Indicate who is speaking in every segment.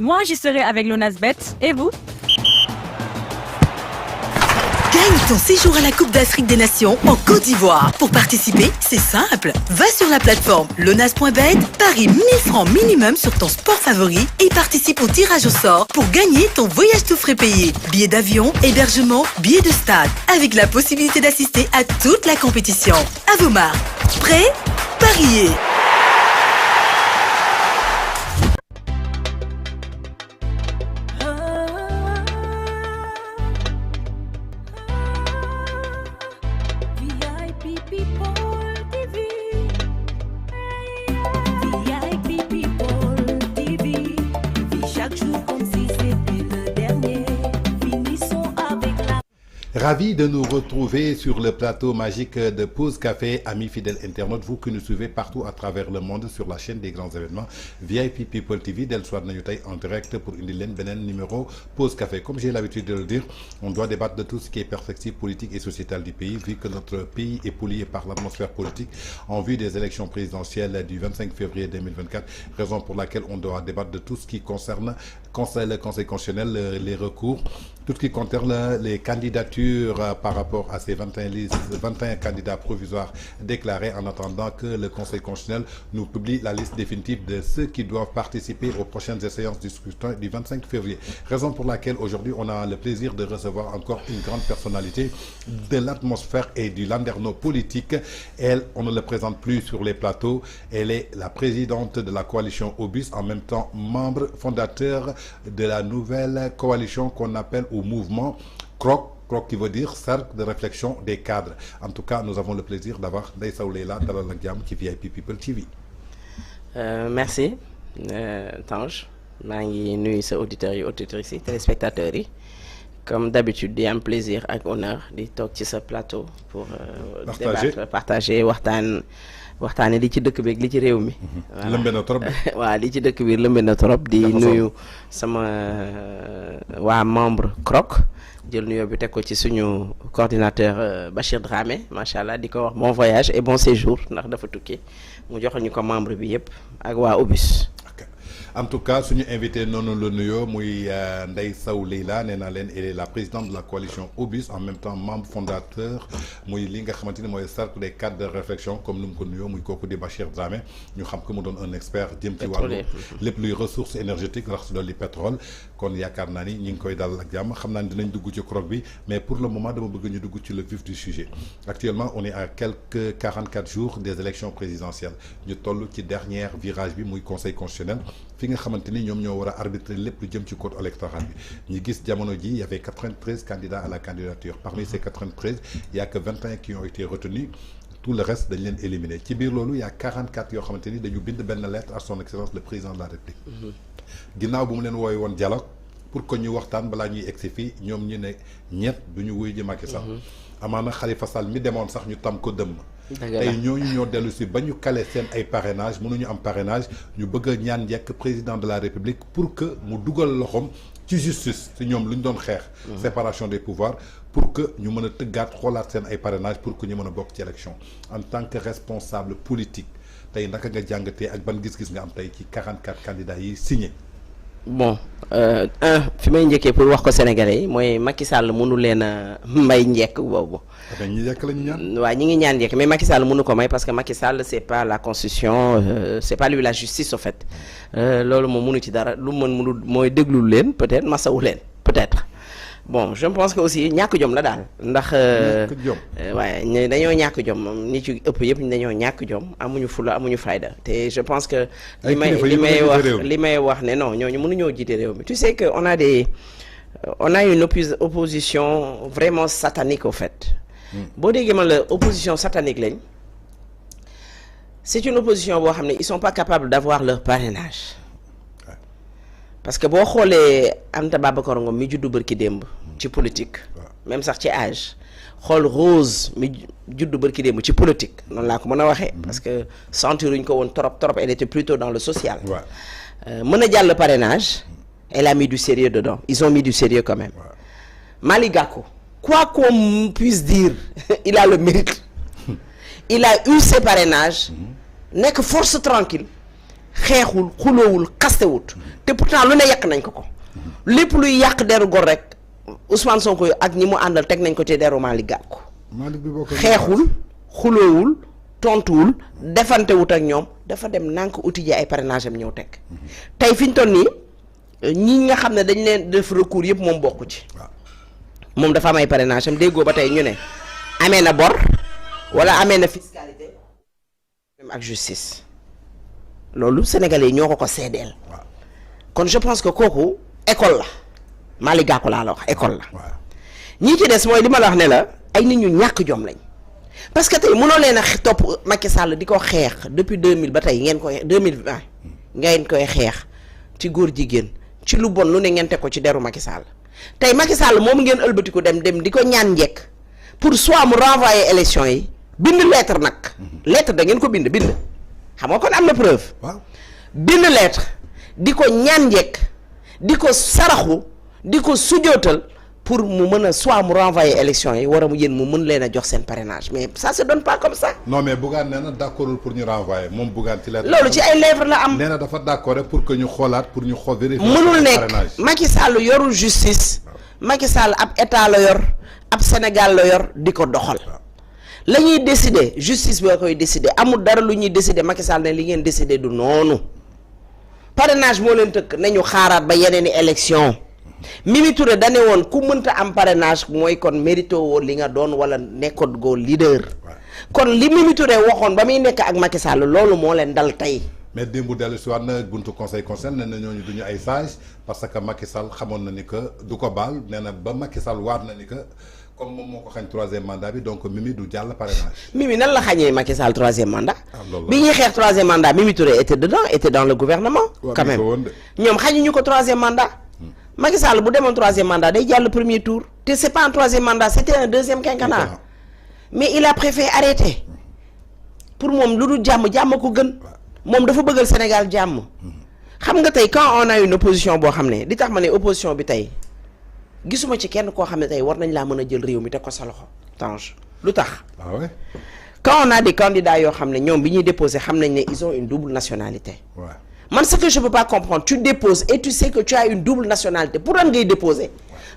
Speaker 1: Moi, j'y serai avec l'ONASBet. Et vous?
Speaker 2: Gagne ton séjour à la Coupe d'Afrique des Nations en Côte d'Ivoire. Pour participer, c'est simple. Va sur la plateforme lonas.bet, parie 1000 francs minimum sur ton sport favori et participe au tirage au sort pour gagner ton voyage tout frais payé. Billets d'avion, hébergement, billets de stade, avec la possibilité d'assister à toute la compétition. À vos marques. Prêts? Pariez!
Speaker 3: Ravi de nous retrouver sur le plateau magique de Pause Café, amis fidèles internautes, vous qui nous suivez partout à travers le monde sur la chaîne des grands événements VIP People TV, del soir nañu tey en direct pour indi leen beneen numéro Pause Café. Comme j'ai l'habitude de le dire, on doit débattre de tout ce qui est perspective politique et sociétale du pays, vu que notre pays est pollué par l'atmosphère politique en vue des élections présidentielles du 25 février 2024, raison pour laquelle on doit débattre de tout ce qui concerne le Conseil constitutionnel, les recours, tout ce qui concerne les candidatures par rapport à ces 21 candidats provisoires déclarés, en attendant que le Conseil constitutionnel nous publie la liste définitive de ceux qui doivent participer aux prochaines séances du scrutin du 25 février. Raison pour laquelle aujourd'hui on a le plaisir de recevoir encore une grande personnalité de l'atmosphère et du landerneau politique. Elle, on ne le présente plus sur les plateaux, elle est la présidente de la coalition Obus, en même temps membre fondateur de la nouvelle coalition qu'on appelle au mouvement CROC qui veut dire cercle de réflexion des cadres. En tout cas, nous avons le plaisir d'avoir Ndeye Sow Leila dalal ak jàmm ci VIP People TV.
Speaker 4: Merci Tange, maa ngi nuyu sa auditeurs yi auditrices yi téléspectateurs yi comme d'habitude di am plaisir ak honneur di toog ci sa plateau pour débattre partager waxtaane li ci dëkk bi ak li ci réew mi.
Speaker 3: lëmbe na trop.
Speaker 4: waaw li ci dëkk bi lëmbe na trop. di nuyu sama waa membre CROC. jël nuyoo bi teg ko ci suñu coordinateur Bachir Dramé macha allah di ko wax bon voyage et bon séjour ndax dafa tukki mu joxal ñu ko membre bi yëpp ak waa Obus.
Speaker 3: En tout cas suñu invité noonu la nuyoo muy Ndeye Sow Leila nee naa leen elle est la présidente de la coalition Obus, en même temps membre fondateur muy li nga xamante ni mooy cercle des cadres de réflexion comme nu mu ko nuyoo muy kooku di Bachir Dramé ñu xam ko mu doon un expert jëm ci wàllu lépp luy ressources énergétiques rax si dolli pétrole kon yaakaar naa ni ñi ngi koy dal ak jàmm xam naa ni dinañ dugg ci CROC bi, mais pour le moment dama bëgg ñu dugg ci le vif du sujet. Actuellement on est à quelques 44 jours des élections présidentielles ñu toll ci dernier virage bi muy conseil constitutionnel fi nga xamante ni ñoom ñoo war a arbitrer lépp lu jëm ci code électoral bi ñu gis jamono ji il y avait 93 candidats à la candidature. Parmi ces 93 il y a que 21 qui ont été retenus, tout le reste dañ leen éliminé ci biir loolu il y a 44 yoo xamante ni dañu bind benn lettre à son excellence le président de la République ginnaaw bu mu leen wooy woon dialogue pour que ñu waxtaan balaa ñuy egsi fii ñoom ñu ne ñett du ñu wuyu ji Macky Sall. amaana Khalifa Sall mi demoon sax ñu tam ko dëmm. tey ñooñu ñoo dellu si ba ñu kale seen ay parrainage mënuñu am parrainage ñu bëgg a ñaan njëkk président de la République pour que mu dugal loxoom ci justice si ñoom lu ñu doon xeex. séparation des pouvoirs pour que ñu mën a tëggaat xoolaat seen ay parrainage pour que ñu mën a bokk ci élection. En tant que responsable politique tey naka nga jàngatee ak ban gis-gis nga am tey ci 44 candidats yi signé.
Speaker 4: Bon fi may njëkkee pour wax ko Sénégalais yi mooy Macky Sall mënu leen a may njëkk boobu.
Speaker 3: ñi njëkk la ñu ñaan.
Speaker 4: waaw ñi ngi ñaan njëkk mais Macky Sall mënu ko may parce que Macky Sall c'est pas la constitution c'est pas lui la justice au fait loolu moom mënu ci dara lu mënul mooy déglu leen peut-être masawu leen peut-être. Bon je pense que aussi ñàkk jom la daal ndax. waaye dañoo ñàkk jom nit yu ëpp yëpp dañoo ñàkk jom amuñu fula amuñu fayda te je pense que. li may wax ne non ñooñu mënuñoo jiite réew mi. Tu sais que on a une opposition vraiment satanique au fait. boo déggee man la opposition satanique lañ c'est une opposition boo xam ne ils sont pas capables d'avoir leur parrainage. parce que boo xoolee Anta Babacar Ngom mi juddu bërki démb ci politique même sax ci âge xool Rose mi juddu bërki démb ci politique noonu laa ko mën a waxee parce que sentiruñ ko woon trop elle était plutôt dans le social mën a jàll parrainage elle a mis du sérieux dedans ils ont mis du sérieux quand même Malick Gakou quoi qu'on puisse dire il a le mérite il a eu ses parrainages nekk force tranquille xeexul xuloowul xastewut te pourtant lu ne yàq nañ ko lépp luy yàq deru gor rek Ousmane Sonko ak ñi mu àndal teg nañ ko ci deru Malick Gakou xeexul xuloowul tontuwul defantewut ak ñoom dafa dem nànk uti ji ay parrainage am ñëw teg tey fi ñu toll nii ñi nga xam ne dañ leen def recours yëpp moom bokku ci moom dafa am ay parrainage am déggoo ba tey ñu ne amee na bor wala amee na fiscalité même ak justice loolu sénégalais yi ñoo ko seedeel kon je pense que kooku école la Malick Gakou laa la wax école la ñii ci des mooy li ma la wax ne la ay nit ñu ñàkk jom lañ parce que tey mënoo leen a topp Macky Sall di ko xeex depuis 2000 ba tey ngeen koy 2020 ngeen koy xeex ci góor jigéen ci lu bon lu ne ngeen teg ko ci deru Macky Sall tey Macky Sall moom ngeen ëlbatiku dem di ko ñaan njekk pour soit mu renvoyer élection yi bind lettre nag lettre da ngeen ko bind xam nga kon am na preuve bind lettre di ko ñaan njekk di ko saraxu di ko sujootal pour mu mën a soit mu renvoyer élection yi war a mu yéen mu mën leen a jox seen parrainage mais ça se donne pas comme ça.
Speaker 3: non mais Bougane nee na d'accordul pour ñu renvoyer moom Bougane ci lettre
Speaker 4: loolu ci ay lèvres la am.
Speaker 3: nee na dafa d'accord pour que ñu xoolaat pour ñu xool vérifier
Speaker 4: mënul nekk Macky Sall yorul justice Macky Sall ab état la yor ab Sénégal la yor di ko doxal la ñuy décider justice bi koy décider amul dara lu ñuy décider Macky Sall ne li ngeen décider du noonu parrainage moo leen tëkk nañu xaaraat ba yeneen i élection Mimi Touré dane woon ku mënta am parrainage mooy kon mérito woo li nga doon wala nekkoon goo leader kon li Mimi Touré waxoon ba muy nekk ak Macky Sall loolu moo leen dal tey.
Speaker 3: mais démb dellu si waat na buntu conseil constitutionnel nee na ñooñu duñu ay sage parce que Macky Sall xamoon na ni que du ko baal nee na ba Macky Sall waat na ni que comme moom moo ko xañ 3e mandat bi donc Mimi du jàll parrainage. Mimi
Speaker 4: nan la xañee Macky Sall 3e mandat. bi ñuy xeex 3e mandat Mimi Touré était dans le gouvernement. quand même ñoom xañuñu ko 3e mandat. Macky Sall bu demoon 3e mandat day jàll premier tour te c'est pas un 3e mandat c'était un 2e quinquennat mais il a préféré arrêter pour moom lu dul jàmm ko gën moom dafa bëggal Sénégal jàmm xam nga tey quand on a une opposition boo xam ne li tax ma ne opposition bi tey gisuma ci kenn koo xam ne tey war nañ laa mën a jël réew mi teg ko sa loxo Tange lu tax quand on a des candidats yoo xam ne ñoom bi ñuy déposer xam nañ ne ils ont une double nationalité man ce que je peux pas comprendre tu déposes et tu sais que tu as une double nationalité pour lan ngay déposer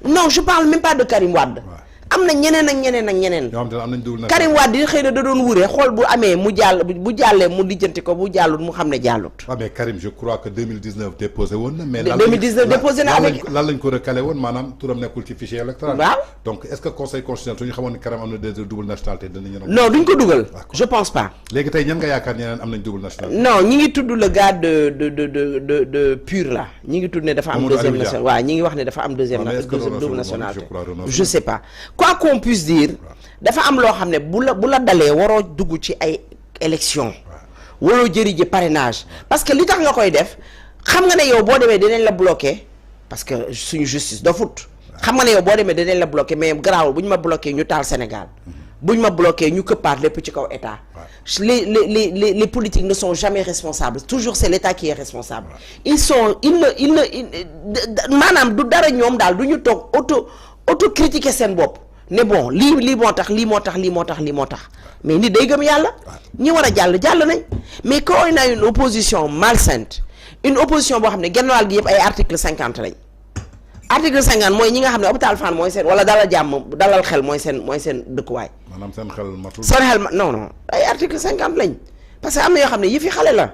Speaker 4: non je parle même pas de Karim Wade am na ñeneen ak ñeneen Karim Wade yi xëy na da doon wuree xool bu amee mu jàll bu jàllee mu lijjanti ko bu jàllut mu xam ne jàllut.
Speaker 3: waaw mais Karim je crois que 2019 déposé woon na. mais
Speaker 4: 2019 déposé na avec
Speaker 3: lan lañ ko recalé woon maanaam turam nekkul ci fichier électoral.
Speaker 4: waaw
Speaker 3: donc est-ce que conseil constitutionnel suñu xamoon ne Karim am na des double nationalité dinañu.
Speaker 4: non duñ ko dugal. je pense pas.
Speaker 3: léegi tey ñan nga yaakaar ñeneen am nañ double nationalité.
Speaker 4: non ñi ngi tudd le gars de pur là ñi ngi tudd ne dafa am deuxième nationalité waaw ñi ngi wax ne dafa am deuxième double nationalité je sais pas quoi qu'on puisse dire dafa am loo xam ne bu la dalee waroo dugg ci ay élection waroo jëri ji parrainage parce que li tax nga koy def xam nga ne yow boo demee dinañ la bloqué parce que suñu justice dofut xam nga ne yow boo demee dinañ la bloqué mais garaawul bu ñu ma bloqué ñu taal Sénégal bu ñu ma bloqué ñu këppaat lépp ci kaw état les politiques ne sont jamais responsables toujours c'est l'état qui est responsable maanaam du dara ñoom daal du ñu toog auto critiquer seen bopp ne bon lii moo tax mais nit day gëm yàlla ñi war a jàll nañ mais quand on a une opposition malsaine une opposition boo xam ne genn wàll gi yëpp ay article 50 lañ article 50 mooy ñi nga xam ne hôpital Fann mooy seen wala dalal xel mooy seen dëkkuwaay.
Speaker 3: maanaam seen xel matul.
Speaker 4: non ay article 50 lañ parce que am na yoo xam ne yëfi xale la.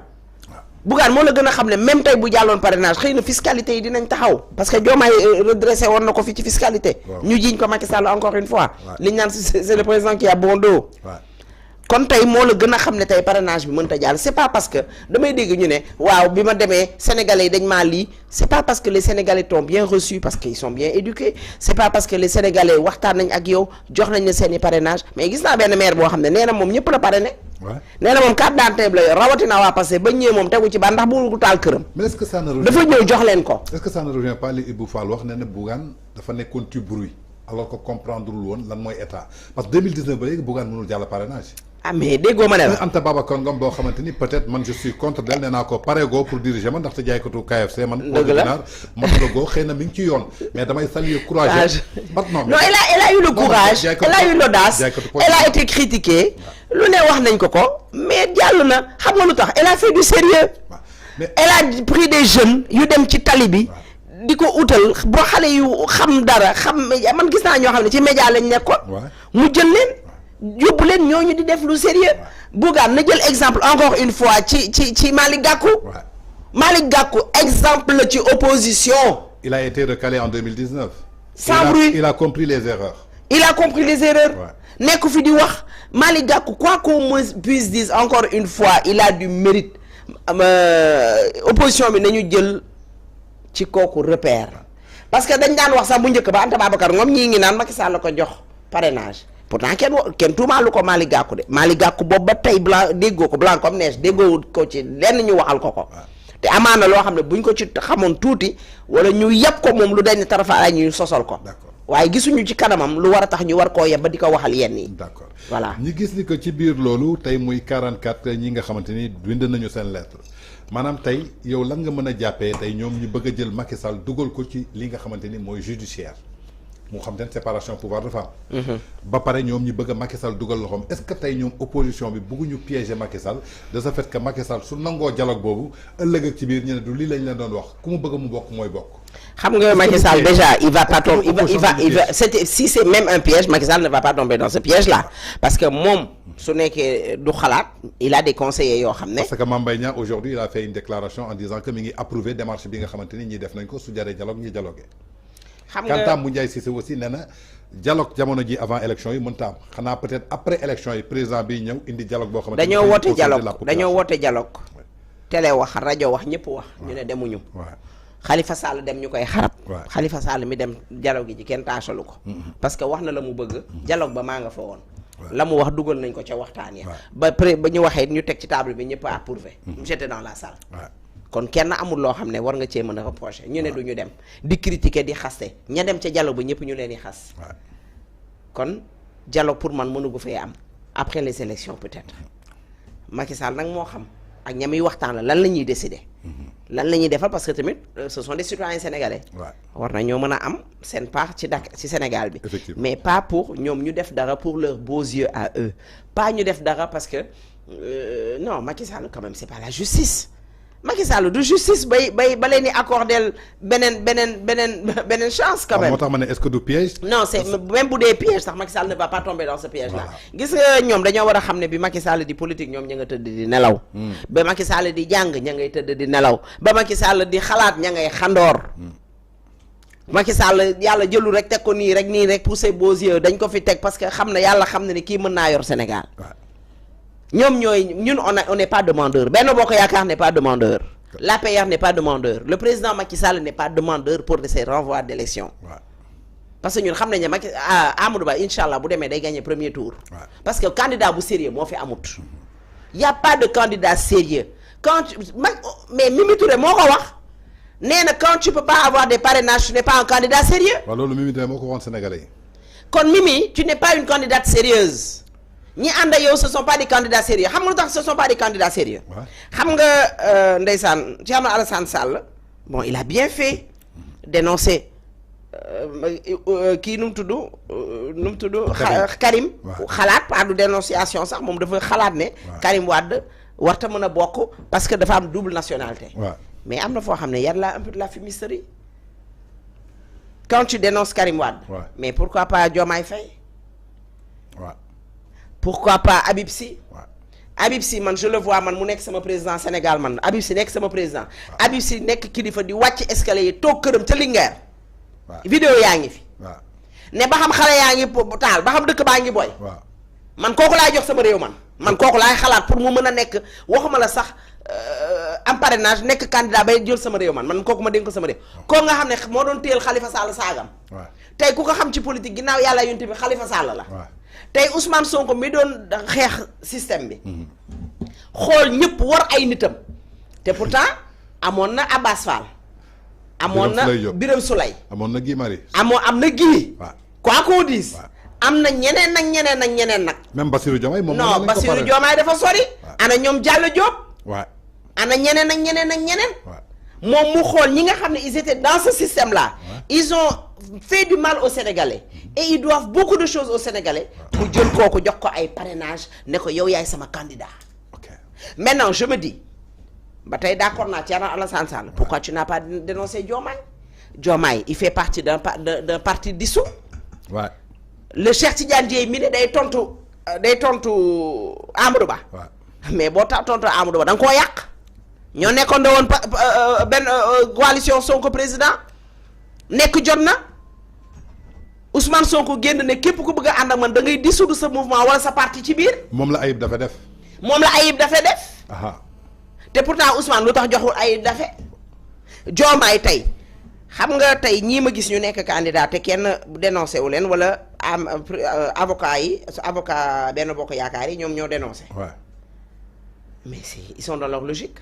Speaker 4: Bougane moo la gën a xam ne même tey bu jàlloon parrainage xëy na fiscalité yi dinañ taxaw parce que Diomaye redressé woon na ko fi ci fiscalité. ñu jiiñ ko Macky Sall encore une fois. li ñu naan c'est le président qui a bon dos. kon tey moo la gën a xam ne tey parrainage bi mënta jàll c'est pas parce que damay dégg ñu ne waaw bi ma demee sénégalais yi dañ maa lii c'est pas parce que les sénégalais t'ont bien reçu parce que ils sont bien éduqués c'est pas parce que les sénégalais waxtaan nañ ak yow jox nañ la seeni parrainage mais gis naa benn maire boo xam ne nee na moom ñëpp la parrainé. nee na moom carte d'identité la yor rawatina waa passé ba ñëwee moom tegu ci ba ndax bu taal këram.
Speaker 3: mais est-ce que ça ne revient
Speaker 4: dafa ñëw jox leen ko.
Speaker 3: est-ce que ça ne revient pas li Ibou Fall wax ne Bougane dafa nekkoon ci bruit alors que comprendre lul woon lan mooy état parce que 2019 ba léegi Bougane mënul jàll parrainage.
Speaker 4: ah mais déggoo ma ne la.
Speaker 3: Anta Babacar Ngom boo xamante ni peut-être man je suis contre d'elle nee naa ko pareegoo pour diriger man ndaxte jaaykatu KFC man. dëgg la ginaar matulagoo xëy na mi ngi ci yoon mais damay saluer courage. non
Speaker 4: elle a eu le courage elle a eu l'audace elle a été critiquée. lu ne wax nañ ko mais jàll na xam nga lu tax elle a fait du sérieux elle a pris des jeunes yu dem ci tali bi di ko utal boo xale yu xam dara xam man gis naa ñoo xam ne ci média lañ nekkoon mu jël leen yóbbu leen ñooñu di def lu sérieux Bougane na jël exemple encore une fois ci Malick Gakou Malick Gakou exemple ci opposition
Speaker 3: il a été recalé en 2019
Speaker 4: sans bruit
Speaker 3: il a compris les erreurs
Speaker 4: nekk fi di wax Malick Gakou quoi qu'on puisse dire encore une fois il a du mérite opposition bi nañu jël ci kooku repère parce que dañ daan wax sax bu njëkk ba Anta Babacar Ngom ñii ngi naan Macky Sall la ko jox parrainage pourtant kenn tuumaalu ko Malick Gakou de Malick Gakou boobu ba tey blanc déggoo ko blanc comme neige déggoo ko ci lenn ñu waxal ko te amaana loo xam ne buñ ko ci xamoon tuuti wala ñu yeb ko moom lu dañ tarafa ay ñu sosol ko waaye gisuñu ci kanamam lu war a tax ñu war koo yeb ba di ko waxal yenn yi
Speaker 3: d'accord
Speaker 4: voilà
Speaker 3: ñi gis ni que ci biir loolu tey muy 44 ñi nga xamante ni bind nañu seen lettre maanaam tey yow lan nga mën a jàppee tey ñoom ñu bëgg a jël Macky Sall dugal ko ci li nga xamante ni mooy judiciaire mu xam te ne séparation pouvoir de femme ba pare ñoom ñu bëgg a Macky Sall dugal loxoom est-ce que tey ñoom opposition bi bëgguñu piéger Macky Sall de ce fait que Macky Sall su nangoo dialogue boobu ëllëg ak ci biir ñu ne du lii lañ leen doon wax ku mu bëgg mu bokk mooy bokk
Speaker 4: xam nga Macky Sall déjà il va pas tomber il va si c'est même un piège Macky Sall ne va pas tomber dans ce piège là parce que moom su nekkee du xalaat il a des conseillers yoo xam ne
Speaker 3: parce que Mame Mbaye Niang aujourd'hui il a fait une déclaration en disant que mi ngi approuvé démarche bi nga xamante ni ñi def nañ ko su jaree dialogue ñi dialogué xam nga Kanta Moundiaye Cissé aussi nee na dialogue jamono ji avant élection yi mënta am xanaa peut-être après élection yi président bi ñëw indi dialogue boo xamante
Speaker 4: dañoo woote dialogue télé wax rajo wax ñëpp wax ñu ne demuñu Khalifa Sall dem ñu koy xarab Khalifa Sall mi dem dialogue ji kenn taasalu ko parce que wax na la mu bëgg dialogue ba maa nga fa woon la mu wax dugal nañ ko ca waxtaan ya ba ñu waxee ñu teg ci table bi ñëpp approuvé j'étais dans la salle kon kenn amul loo xam ne war nga cee mën a reprocher ñu ne du ñu dem di critiquer di xaste ña dem ca dialogue ba ñëpp ñu leen di xas kon dialogue pour man mënu gu fee am après les élections peut-être Macky Sall nag moo xam ak ña muy waxtaan la lan la ñuy décider lan la ñuy defal parce que tamit ce sont des citoyens sénégalais war na ñoo mën a am seen part ci ci Sénégal bi mais pas pour ñoom ñu def dara pour leurs beaux yeux à eux pas ñu def dara parce que non Macky Sall quand même c'est pas la justice Macky Sall du justice ba leen di accordel beneen chance quand même.
Speaker 3: moo tax ma ne est-ce que du piège.
Speaker 4: non c'est même bu dee piège sax Macky Sall ne va pas tomber dans ce piège là. gis nga ñoom dañoo war a xam ne bi Macky Sall di politique ñoom ña nga tëdd di nelaw. ba Macky Sall di jàng ña ngay tëdd di nelaw ba Macky Sall di xalaat ña ngay xandoor. Macky Sall yàlla jëlu rek teg ko nii rek pour ses beaux yeux dañ ko fi teg parce que xam na yàlla xam na ni kii mën naa yor Sénégal. ñoom ñun on n'est pas demandeur Benno Bokk Yaakaar n'est pas demandeur l'APR n'est pas demandeur le président Macky Sall n'est pas demandeur pour ces renvois d'élection parce que ñun xam nañ ne Macky Amadou Ba inchallah bu demee day gagner premier tour parce que candidat bu sérieux moo fi amut y a pas de candidat sérieux mais Mimi Touré moo ko wax nee na quand tu peux pas avoir des parrainages tu n'es pas un candidat sérieux
Speaker 3: waaw loolu Mimi Touré moo ko waxoon Sénégalais yi
Speaker 4: kon Mimi tu n'es pas une candidate sérieuse ñi ànd ak yow ce sont pas des candidats sérieux xam nga lu tax ce sont pas des candidats sérieux xam nga ndeysaan Thierno Alassane Sall bon il a bien fait dénoncer kii nu mu tudd Karim xalaat pas du dénonciation sax moom dafa xalaat ne Karim Wade warta mën a bokk parce que dafa am double nationalité mais am na foo xam ne y a un peu de la fumisterie quand tu dénonces Karim Wade mais pourquoi pas Diomaye Faye pourquoi pas Habib Sy Habib Sy man je le vois man mu nekk sama président Sénégal man Habib Sy nekk sama président Habib Sy nekk kilifa di wàcc escalier yi toog këram ca Linguère vidéo yaa ngi fi ne ba xam xale yaa ngi taal ba xam dëkk baa ngi booy man kooku laay jox sama réew man kooku laay xalaat pour mu mën a nekk waxuma la sax am parrainage nekk candidat bay jël sama réew man kooku ma dénk ko sama réew kooku nga xam ne moo doon téyel Khalifa Sall saagam tey ku ko xam ci politique ginnaaw yàlla yunti bi Khalifa Sall la tey Ousmane Sonko mi doon xeex système bi xool ñëpp war ay nitam te pourtant amoon na Abbas Fall amoon na Birame Souleye
Speaker 3: amoon na Guy Marius
Speaker 4: am na Guy quoi qu'on dise am na ñeneen nag
Speaker 3: même Bassirou Diomaye moom
Speaker 4: non Bassirou Diomaye dafa sori ana ñoom Diallo Diop ana ñeneen moom mu xool ñi nga xam ne ils étaient dans ce système là ils ont fait du mal aux Sénégalais et ils doivent beaucoup de choses aux Sénégalais mu jël kooku jox ko ay parrainage ne ko yow yaay sama candidat maintenant je me dis Bataille d'accord, Thierno Alassane Sall. Pourquoi tu n'as pas dénoncé Diomaye? Diomaye, il fait partie d'un parti dissous.
Speaker 3: Ouais.
Speaker 4: Le Cheikh Tidiane Dièye mi ne day tontu Amadou Ba.
Speaker 3: Ouais.
Speaker 4: Mais boo tontu Amadou Ba da nga koo yàq. ñoo nekkoon da woon benn coalition Sonko président nekk jot na Ousmane Sonko génn ne képp ku bëgg a ànd ak man da ngay dissoudre sa mouvement wala sa parti ci biir.
Speaker 3: moom la Ayib dafa def.
Speaker 4: Aha. te pourtant Ousmane lu tax joxul Ayib dafe Diomaye tey xam nga tey ñii ma gis ñu nekk candidat te kenn dénoncé wu leen wala avocat benn bokk yaakaar yi ñoom ñoo dénoncé.
Speaker 3: Ouais.
Speaker 4: Mais ils sont dans leur logique.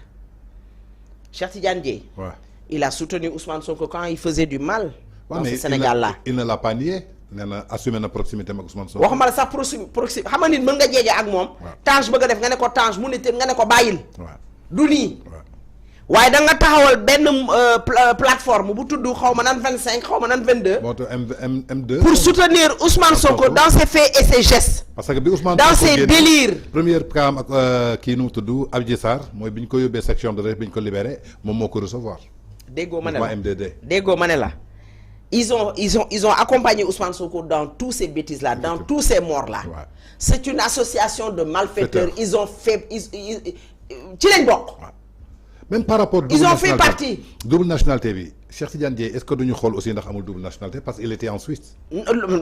Speaker 4: Cheikh Tidiane Dièye.
Speaker 3: Ouais.
Speaker 4: Il a soutenu Ousmane Sonko quand il faisait du mal.
Speaker 3: Ouais,
Speaker 4: dans ce Sénégal-là.
Speaker 3: Il ne l'a pas nié. nee na assumé na proximité ak Ousmane Sonko.
Speaker 4: waxuma la sax proximité xam nga nit mën nga jeege ak moom. Tange bëgg a def nga ne ko Tange mu ne te nga ne ko bàyyil. du nii. waaye da nga taxawal benn plateforme bu tudd xaw ma nan 25 xaw ma nan 22.
Speaker 3: moo tax M2.
Speaker 4: pour soutenir Ousmane Sonko dans ses faits et ses gestes.
Speaker 3: parce que bi Ousmane
Speaker 4: dans ses délires.
Speaker 3: première kaam ak kii nu mu tudd Adji Sarr mooy bi ñu ko yóbbee section de recherche bi ñu ko libéré moom moo ko recevoir.
Speaker 4: déggoo ma ne la
Speaker 3: M2D.
Speaker 4: déggoo ma ne la. Ils ont accompagné Ousmane Sonko dans tous ces bêtises-là, dans tous ces morts-là. Ouais. C'est une association de malfaiteurs. Ils ont fait...
Speaker 3: Même par rapport...
Speaker 4: Ils ont fait partie.
Speaker 3: Double nationalité, oui. Cheikh Tidiane Dièye, est-ce que nous avons aussi une double nationalité? Parce qu'il était en Suisse.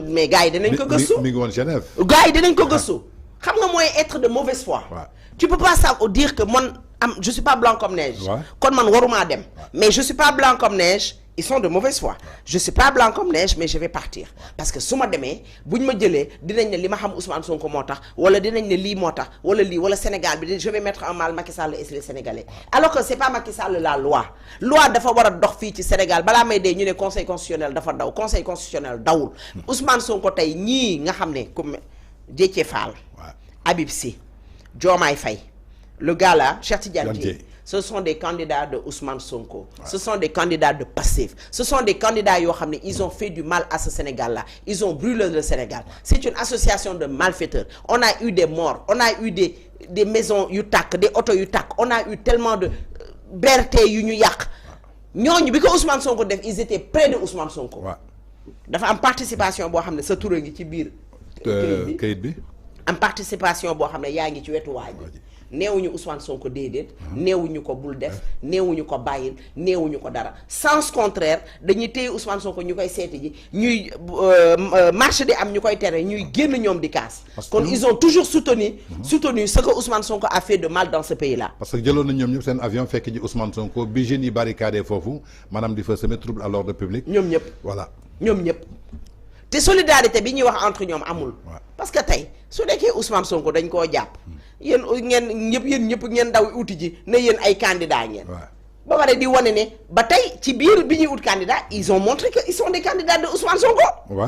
Speaker 4: Mais gars, il didn't go sous.
Speaker 3: Mais en Genève.
Speaker 4: Gars, il didn't go sous. Comment moi être de mauvaise foi? Ouais. Tu peux pas dire que moi, je suis pas blanc comme neige. Comme man waruma dem. Mais je suis pas blanc comme neige. Ils sont de mauvaise foi. Je suis pas blanc comme neige, mais je vais partir. Parce que si je demee buñ ma jëlee dinañ ne li ma xam Ousmane Sonko moo tax wala dinañ ne lii moo tax wala Sénégal bi je vais mettre en mal Macky Sall et les Sénégalais. Alors que c'est pas Macky Sall la loi. Loi dafa war a dox fii ci Sénégal balaa may dee ñu ne conseil constitutionnel dafa daw conseil constitutionnel dawul. Ousmane Sonko tey ñii nga xam ne comme Déthié Fall. Habib Sy. Diomaye Faye. Le gars là Cheikh Tidiane Dièye. Ce sont des candidats de Ousmane Sonko. Ouais. Ce sont des candidats de Pastef. Ce sont des candidats ils ont fait du mal à ce Sénégal-là. Ils ont brûlé le Sénégal. C'est une association de malfaiteurs. On a eu des morts. On a eu des maisons yutak, des autos yutak. On a eu tellement de berté yu ñu yak. Ñooñu bi ko Ousmane Sonko def, ils étaient près de Ousmane Sonko. Dafa am participation boo xam ne sa tur a ngi ci biir kayit bi. Am participation boo xam ne yaa ngi ci wetu waa ji. neewuñu Ousmane Sonko déedéet neewuñu ko bul def neewuñu ko bàyyil neewuñu ko dara sens contraire dañuy téye Ousmane Sonko ñu koy seeti ji ñuy marché di am ñu koy tere ñuy génn ñoom di kaas kon ils ont toujours soutenu ce que Ousmane Sonko a fait de mal dans ce pays là
Speaker 3: parce que jëloon na ñoom ñëpp seen avion fekk ji Ousmane Sonko bi jeunes yi barricadé foofu maanaam di fa semer trouble à l'ordre public
Speaker 4: ñoom ñëpp
Speaker 3: voilà
Speaker 4: ñoom ñëpp te solidarité bi ñuy wax entre ñoom amul parce que tey su nekkee Ousmane Sonko dañ koo jàpp yéen ñëpp ngeen daw uti ji ne yéen ay candidat ngeen ba pare di wane ne ba tey ci biir bi ñuy ut candidat ils ont montré que ils sont des candidats de Ousmane Sonko.
Speaker 3: Ouais.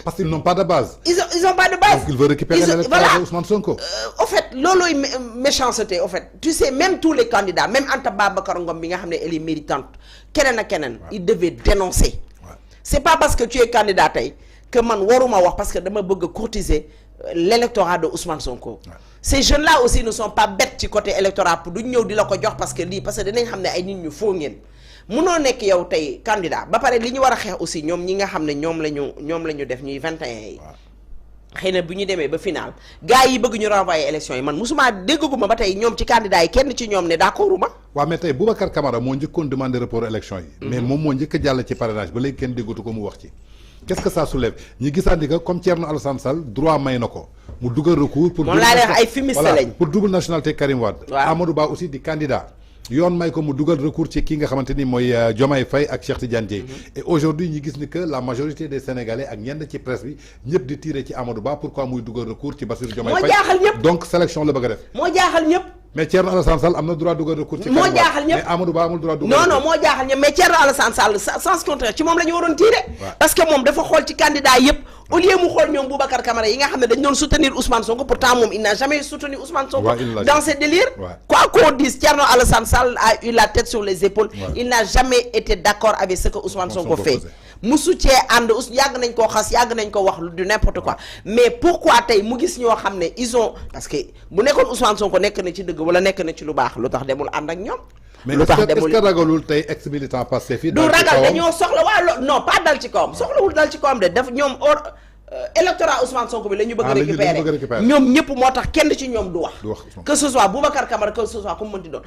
Speaker 3: Parce qu'ils n'ont pas de base.
Speaker 4: Ils ont pas de base.
Speaker 3: Donc ils veulent récupérer l'électorat de Ousmane Sonko.
Speaker 4: Au fait loolooy méchanceté au fait tu sais même tous les candidats même Anta Babacar Ngom bi nga xam ne elle est méritante keneen ak keneen. il devait dénoncer. C'est pas parce que tu es candidat tey que man waruma wax parce que dama bëgg a courtiser l'électorat de Ousmane Sonko. Ces jeunes-là aussi ne sont pas bêtes ci côté électorat pour duñ ñëw di la ko jox parce que dinañ xam ne ay nit ñu foo ngeen munoo nekk yow tey candidat ba pare li ñu war a xeex aussi ñoom ñi nga xam ne ñoom la ñu def ñuy 21 yi. xëy na bu ñu demee ba final gars yi bëgg ñu renvoyer élection yi man musuma dégguma ba tey ñoom ci candidat yi kenn ci ñoom ne d'accorduma.
Speaker 3: waaw mais tey Boubacar Camara moo njëkkoon demandé report élection yi. mais moom moo njëkk a jàll ci parrainage ba léegi kenn déggatu ko mu wax ci. Qu'est-ce que ça soulève ñi gisaandi que comme Thierno Alassane Sall droit may na ko mu dugal recours pour pour double nationalité Karim Wade. Amadou Ba aussi di candidat yoon may ko mu dugal recours ci ki nga xamante ni mooy Diomaye Faye ak Cheikh Tidiane Dièye. Et aujourd'hui ñi gis ni que la majorité des Sénégalais ak ñenn ci presse bi ñëpp di tirer ci Amadou Ba pourquoi muy dugal recours ci Bassirou Diomaye Faye.
Speaker 4: moo jaaxal ñëpp
Speaker 3: donc sélection la bëgg a def.
Speaker 4: moo jaaxal ñëpp.
Speaker 3: mais Thierno Alassane Sall am na droit dugal recours ci
Speaker 4: moo jaaxal ñëpp
Speaker 3: mais Amadou Ba amul droit dugal
Speaker 4: non moo jaaxal ñëpp mais Thierno Alassane Sall sens contraire ci moom la ñu waroon tirer. parce que moom dafa xool ci candidat yëpp au lieu mu xool ñoom Boubacar Camara yi nga xam ne dañ doon soutenir Ousmane Sonko pourtant moom il n'a jamais soutenu Ousmane Sonko dans ses délires. Quoi qu'on dise Thierno Alassane Sall a eu la tête sur les épaules. Il n'a jamais été d'accord avec ce que Ousmane Sonko fait. mu soutien ànd yàgg nañ koo xas yàgg nañ ko wax du n'importe quoi mais pourquoi tey mu gis ñoo xam ne ils ont parce que bu nekkoon Ousmane Sonko nekk na ci dëgg wala nekk na ci lu baax lu tax demul ànd ak ñoom.
Speaker 3: mais
Speaker 4: lu tax
Speaker 3: est-ce
Speaker 4: demul
Speaker 3: que ragalul tey ex militant Pastef fii
Speaker 4: du ragal dañoo soxla waa non pas dal ci kawam soxlawul dal ci kawam de daf ñoom électorat Ousmane Sonko bi la ñu bëgg a récupérer ñoom ñëpp moo tax kenn ci ñoom du wax que ce soit Boubacar Camara que ce soit comme mënti doon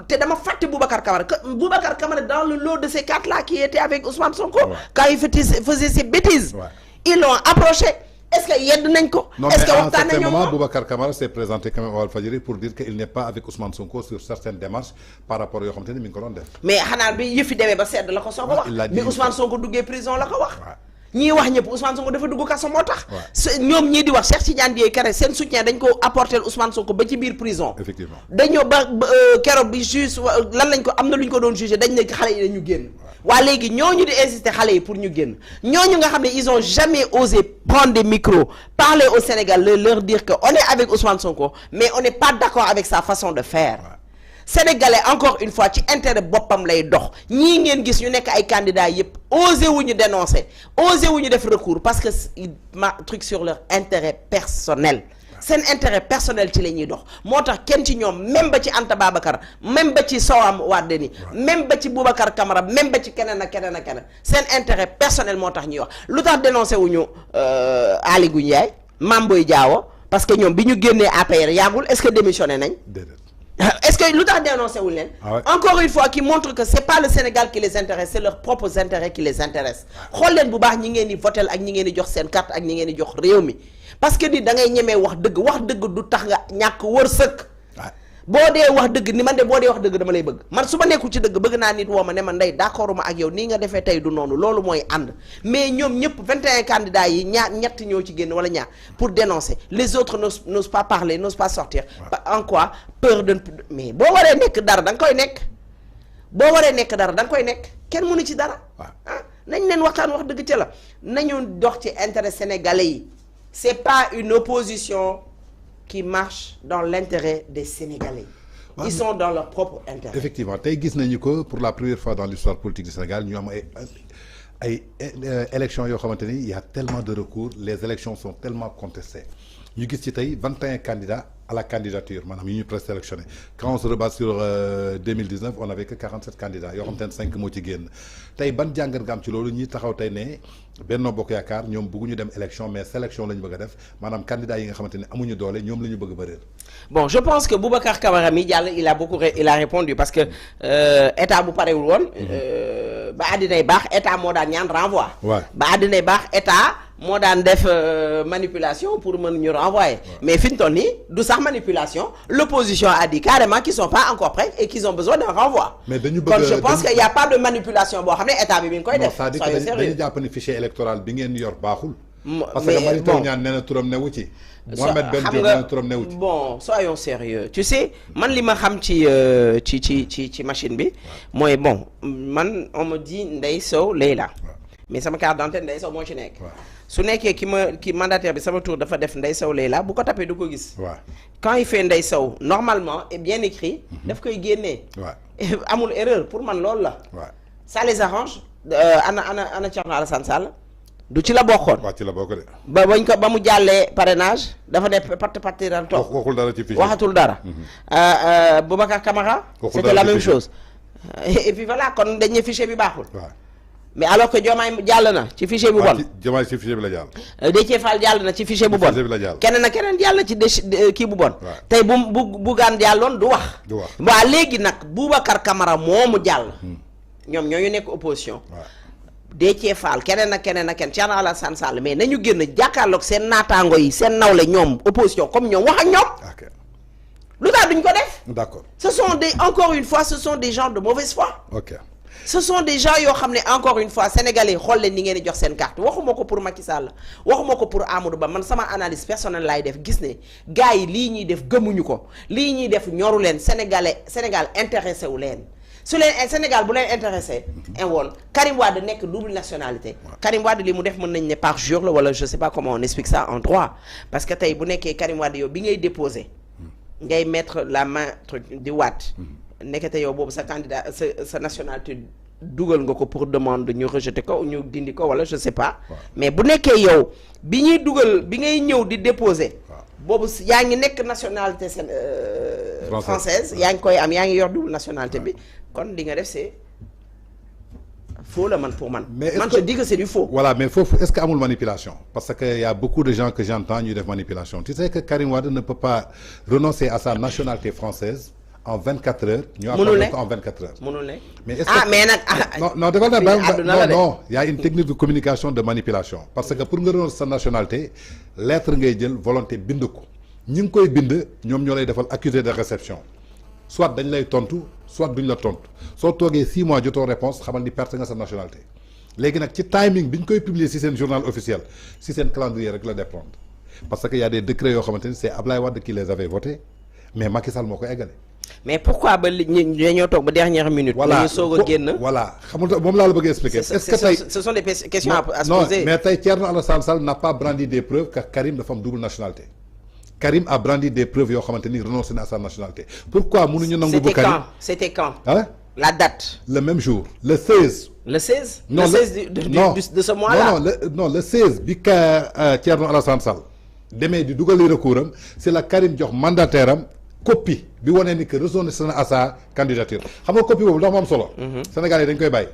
Speaker 4: te dama fàtte Boubacar Camara que Boubacar Camara dans le lot de ces 4 là qui étaient avec Ousmane Sonko quand il faisait ses bêtises ils l'ont approché est-ce que yedd nañ ko est-ce que waxtaan nañ ñoom
Speaker 3: Boubacar Camara s'est présenté quand même au Walfadjri pour dire qu'il n'est pas avec Ousmane Sonko sur certaines démarches par rapport yoo xamante ni mi ngi ko doon def
Speaker 4: mais xanaa bi yëfi demee ba sedd la ko soo ko wax bi Ousmane Sonko duggee prison la ko wax ñii wax ñëpp Ousmane Sonko dafa dugg kaso moo tax ñoom ñii di wax Cheikh Tidiane Dièye Kéré seen soutien dañ ko apporter Ousmane Sonko ba ci biir prison
Speaker 3: effectivement
Speaker 4: dañoo ba keroog bi juge lan lañ ko am na lu ñu ko doon jugé dañ ne xale yi dañu génn waa léegi ñooñu di insister xale yi pour ñu génn ñooñu nga xam ne ils ont jamais osé prendre des micros parler au Sénégal leur dire que on est avec Ousmane Sonko mais on n'est pas d'accord avec sa façon de faire Sénégalais encore une fois ci intérêt boppam lay dox ñii ngeen gis ñu nekk ay candidats yëpp osé wu ñu dénoncer osé wu ñu def recours parce que ils truc sur leur intérêt personnel seen intérêt personnel ci la ñuy dox moo tax kenn ci ñoom même ba ci Anta Babacar même ba ci Soham Wardini même ba ci Boubacar Camara même ba ci keneen ak keneen ak keneen seen intérêt personnel moo tax ñuy wax lu tax dénoncé wu ñu Aly Ngouille Ndiaye Mame Boye Diao parce que ñoom bi ñu génnee APR yàggul est-ce que démissionné nañ est-ce que lu tax dénoncé wuñ leen encore une fois qui montre que c'est pas le Sénégal qui les intéresse c'est leurs propres intérêts qui les intéressent xool leen bu baax ñi ngeen di votel ak ñi ngeen di jox seen carte ak ñi ngeen di jox réew mi parce que ni da ngay ñemee wax dëgg du tax nga ñàkk wërsëg boo dee wax dëgg ni man de boo dee wax dëgg dama lay bëgg man su ma nekkul ci dëgg bëgg naa nit woo ma ne ma ndey d'accord ma ak yow nii nga defee tey du noonu loolu mooy ànd mais ñoom ñëpp 21 candidats yi ñett ñoo ci génn wala ñaar pour dénoncer les autres n'osent pas parler n'osent pas sortir en quoi peur de mais boo waree nekk dara da nga koy nekk boo waree nekk dara da nga koy nekk kenn mënu ci dara nañ leen waxtaan wax dëgg ca la nañu dox ci intérêt sénégalais yi c'est pas une opposition qui marche dans l'intérêt des Sénégalais. Ils sont dans leur propre intérêt.
Speaker 3: Effectivement tey gis nañu ko pour la première fois dans l'histoire politique du Sénégal ñu am ay élections yoo xamante ni il y a tellement de recours les élections sont tellement contestées ñu gis ci tey 21 candidats à la candidature maanaam yi ñu présélectionné quand on se rebat sur 2019 on avait que 47 candidats yoo xamante ne 5 moo ci génn tey ban jàngat nga am ci loolu ñi taxaw tey ne Benno Bokk Yaakaar ñoom bëgguñu dem élection mais sélection la ñu bëgg a def maanaam candidats yi nga xamante ne amuñu doole ñoom la ñu bëgg a bëreel.
Speaker 4: Bon je pense que Boubacar Camara mi jàll il a répondu parce que état bu parewul woon ba àddinay baax état moo daan ñaan renvoi. ba àddinay baax état moo daan def manipulation pour mën ñu renvoyer mais fi ñu toll nii du sax manipulation l'opposition a dit carrément qu'ils sont pas encore prêts et qu'ils ont besoin d'un renvoi.
Speaker 3: mais dañu bëgg
Speaker 4: kon je pense qu'il y a pas de manipulation boo xam ne état bi mi ngi koy def.
Speaker 3: soyez sérieux dañu jàpp ni fichier électoral bi ngeen yor baaxul. parce que Mary Teuw Niane nee na turam newu ci. Mohamed Ben Diop nee na turam newu ci.
Speaker 4: bon soyons sérieux tu sais man li ma xam ci machine bi mooy bon man on me dit Ndeye Sow Leila mais sama carte d'identité Ndeye Sow moo ci nekk. su nekkee ki mandataire bi sama tour dafa def Ndeye Sow Leila bu ko tapé du ko gis. quand il fait Ndeye Sow normalement et bien écrit. daf koy génnee. amul erreur pour man loolu la. ça les arrange ana Thierno Alassane Sall du ci la bokkoon.
Speaker 3: waaw ci la bokk de.
Speaker 4: ba mu jàllee parrainage dafa ne parti ran toog.
Speaker 3: waxul dara ci fichier
Speaker 4: waxatul dara. Boubacar Camara. c'était la même chose. et puis voilà kon dañ ne fichier bi baaxul. mais alors que Diomaye jàll na ci fichier bu bon.
Speaker 3: Diomaye ci fichier bi la jàll.
Speaker 4: Déthié Fall jàll na ci fichier bu bon. keneen ak keneen jàll na ci kii bu bon. tey bu Bougane jàlloon du wax. waaw léegi nag Boubacar Camara moomu jàll. ñoom ñooñu nekk opposition. Déthié Fall keneen ak keneen Thierno Alassane Sall mais nañu génn jàkkaarloog seen naataango yi seen nawle ñoom opposition comme ñoom wax ak ñoom. lu tax duñ ko def.
Speaker 3: d'accord
Speaker 4: ce sont encore une fois ce sont des gens de mauvaise foi. ce sont des gens yoo xam ne encore une fois sénégalais xool leen ni ngeen di jox seen carte waxuma ko pour Macky Sall waxuma ko pour Amadou Ba man sama analyse personnelle laay def gis ne gars yi lii ñuy def gëmuñu ko lii ñuy def ñoru leen Sénégal intéressé wu leen su leen Sénégal bu leen intéressé woon Karim Wade nekk double nationalité Karim Wade li mu def mën nañ ne par jour la wala je sais pas comment on explique ça en droit parce que tey bu nekkee Karim Wade yow bi ngay déposer ngay mettre la main truc di waat nekkete yow boobu sa candidat sa nationalité dugal nga ko pour demande ñu rejeter ko ñu dindi ko wala je sais pas mais bu nekkee yow bi ñuy dugal bi ngay ñëw di déposer boobu yaa ngi nekk nationalité française yaa ngi koy am yaa ngi yor double nationalité bi kon li nga def c'est faux la man pour man. man je dis que c'est du faux.
Speaker 3: Voilà, mais est-ce qu'il y a une manipulation? Parce qu'il y a beaucoup de gens que j'entends qui font manipulation. Tu sais que Karim Wade ne peut pas renoncer à sa nationalité française en 24 heures. Nous avons en 24 heures. Mais est-ce que... Non, il y a une technique de communication de manipulation. Parce que pour renoncer à sa nationalité, l'être ngay volonté binduko. Ñi ngi koy bind ñom ñolay defal accusé de réception. Soit dañ lay tontu soit duñ la tontu soo toogee 6 mois jotoo réponse xamal ni perte nga sa nationalité léegi nag ci timing bi ñu koy publier ci seen journal officiel ci seen calendrier rek la dépendre parce que y a des décrets yoo xamante ni c'est Ablaye Wade qui les avait votés mais Macky Sall moo ko eggale.
Speaker 4: mais pourquoi ba dañoo toog ba dernière minute.
Speaker 3: voilà
Speaker 4: ñu soog a génn.
Speaker 3: voilà xam nga moom laa la bëgg expliquer. est-ce que tey
Speaker 4: ce sont des questions à se poser.
Speaker 3: non mais tey Thierno Alassane Sall n'a pas brandi des preuves que Karim dafa am double nationalité. Karim a brandi des preuves yoo xamante ni renoncé à sa nationalité. Pourquoi mënuñu nangu bu Karim
Speaker 4: c'était quand
Speaker 3: hein?
Speaker 4: La date.
Speaker 3: Le même jour, le 16.
Speaker 4: Le 16
Speaker 3: non,
Speaker 4: le 16 de ce mois-là.
Speaker 3: Non, le 16 bi ka Thierno Alassane Sall demee di dugali recours am c'est la Karim jox mandataire am copie bi wane ni que renoncé à sa candidature xam nga copie boobu ndax mu am solo. Sénégal yi dañ koy bàyyi.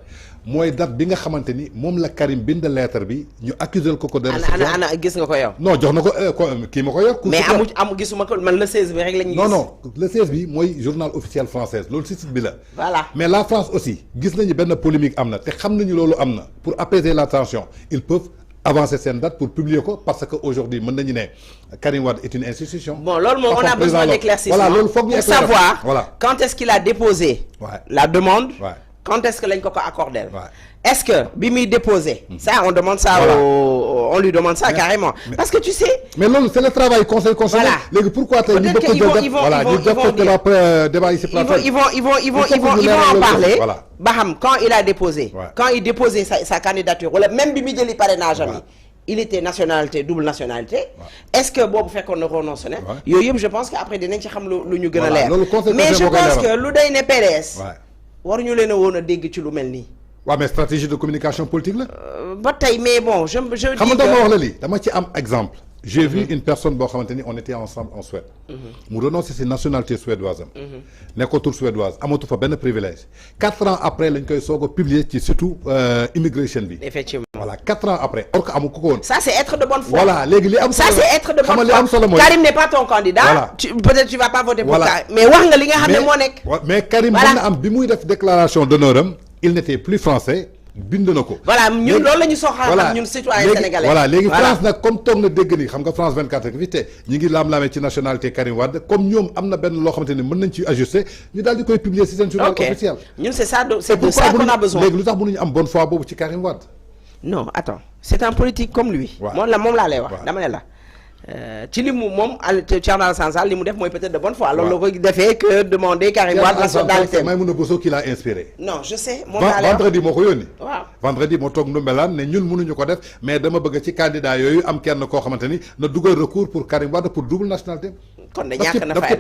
Speaker 3: mooy date bi nga xamante ni moom la Karim bind lettre bi ñu accusé ko de réception.
Speaker 4: ana gis nga ko yow.
Speaker 3: non jox na ko kii ma ko yor.
Speaker 4: mais amu gisuma ko man le 16 bi rek lañu gis.
Speaker 3: non le 16 bi mooy journal officiel français loolu si site bi la.
Speaker 4: voilà
Speaker 3: mais la France aussi gis nañu benn polémique am na te xam nañu loolu am na pour apaiser la tension ils peuvent avancer cette date pour publier ko parce que aujourd'hui mën nañu ne Karim Wade est une institution.
Speaker 4: Bon loolu moom on a besoin d'éclaircissement
Speaker 3: voilà loolu foog ñu
Speaker 4: pour savoir
Speaker 3: voilà
Speaker 4: quand est-ce qu'il a déposé la demande. Quand est-ce que lañ ko accordé? Est-ce que bi muy déposé. Ça on demande ça on lui demande ça carrément. Parce que tu sais.
Speaker 3: mais loolu c'est le travail conseil constitutionnel. léegi pourquoi tey ñu bëgg débat ici
Speaker 4: ils vont en parler. ba xam quand il a déposé. quand il déposait sa candidature wala même bi muy jëli parrainage am il était nationalité double nationalité. Est-ce que boobu fekkoon na renoncé na. yooyu yëpp je pense que après dinañ ci xam lu ñu gën a leer. mais je pense que lu day ne PDS. waruñu leen a woon a dégg ci lu mel nii.
Speaker 3: waaw mais stratégie de communication politique la.
Speaker 4: ba tey mais bon je dis que
Speaker 3: xam nga dama wax la lii dama ci am exemple. j'ai vu une personne boo xamante ni on était ensemble en Suède. mu renoncé si nationalité suédoise am. nekkatul suédoise amatu fa benn privilège. 4 ans après lañ koy soog a publier ci surtout immigration bi.
Speaker 4: effectivement
Speaker 3: voilà 4 ans après. or que amu ko woon.
Speaker 4: ça c'est être de bonne foi.
Speaker 3: voilà léegi li am
Speaker 4: ça c'est être de bonne foi.
Speaker 3: li am solo mooy
Speaker 4: Karim n'est pas ton candidat.
Speaker 3: voilà
Speaker 4: peut-être tu vas pas voter pour Karim. mais wax nga li nga xam ne moo nekk.
Speaker 3: mais Karim mën na am bi muy def déclaration d'honneur am il n'était plus français. bind na ko.
Speaker 4: voilà ñun loolu la ñu soxla ñun citoyen sénégalais.
Speaker 3: voilà léegi France nag comme toog na dégg ni xam nga France 24 ak fi te ñi ngi laam-laamee ci nationalité Karim Wade comme ñoom am na benn loo xamante ni mën nañ ci ajuster ñu daal di koy publier ci seen journal officiel.
Speaker 4: ñun c'est ça de ça qu'on a besoin.
Speaker 3: léegi lu tax mënuñu am bonne foi boobu ci Karim Wade.
Speaker 4: non attends c'est un politique comme lui. moom laa lay wax dama ne la. ci li mu moom Thierno Alassane Sall li mu def mooy peut-être de bonne foi. loolu la ko defee que demander Karim Wade nationalité.
Speaker 3: Maïmouna Bousso qui l'a inspiré.
Speaker 4: non je sais moom laa lay wax
Speaker 3: vendredi moo ko yónni.
Speaker 4: waaw
Speaker 3: vendredi moo toog Ndoumbelane ne ñun mënuñu ko def mais dama bëgg ci candidat yooyu am kenn koo xamante ni na dugal recours pour Karim Wade pour double nationalité.
Speaker 4: kon de ñàkk na fay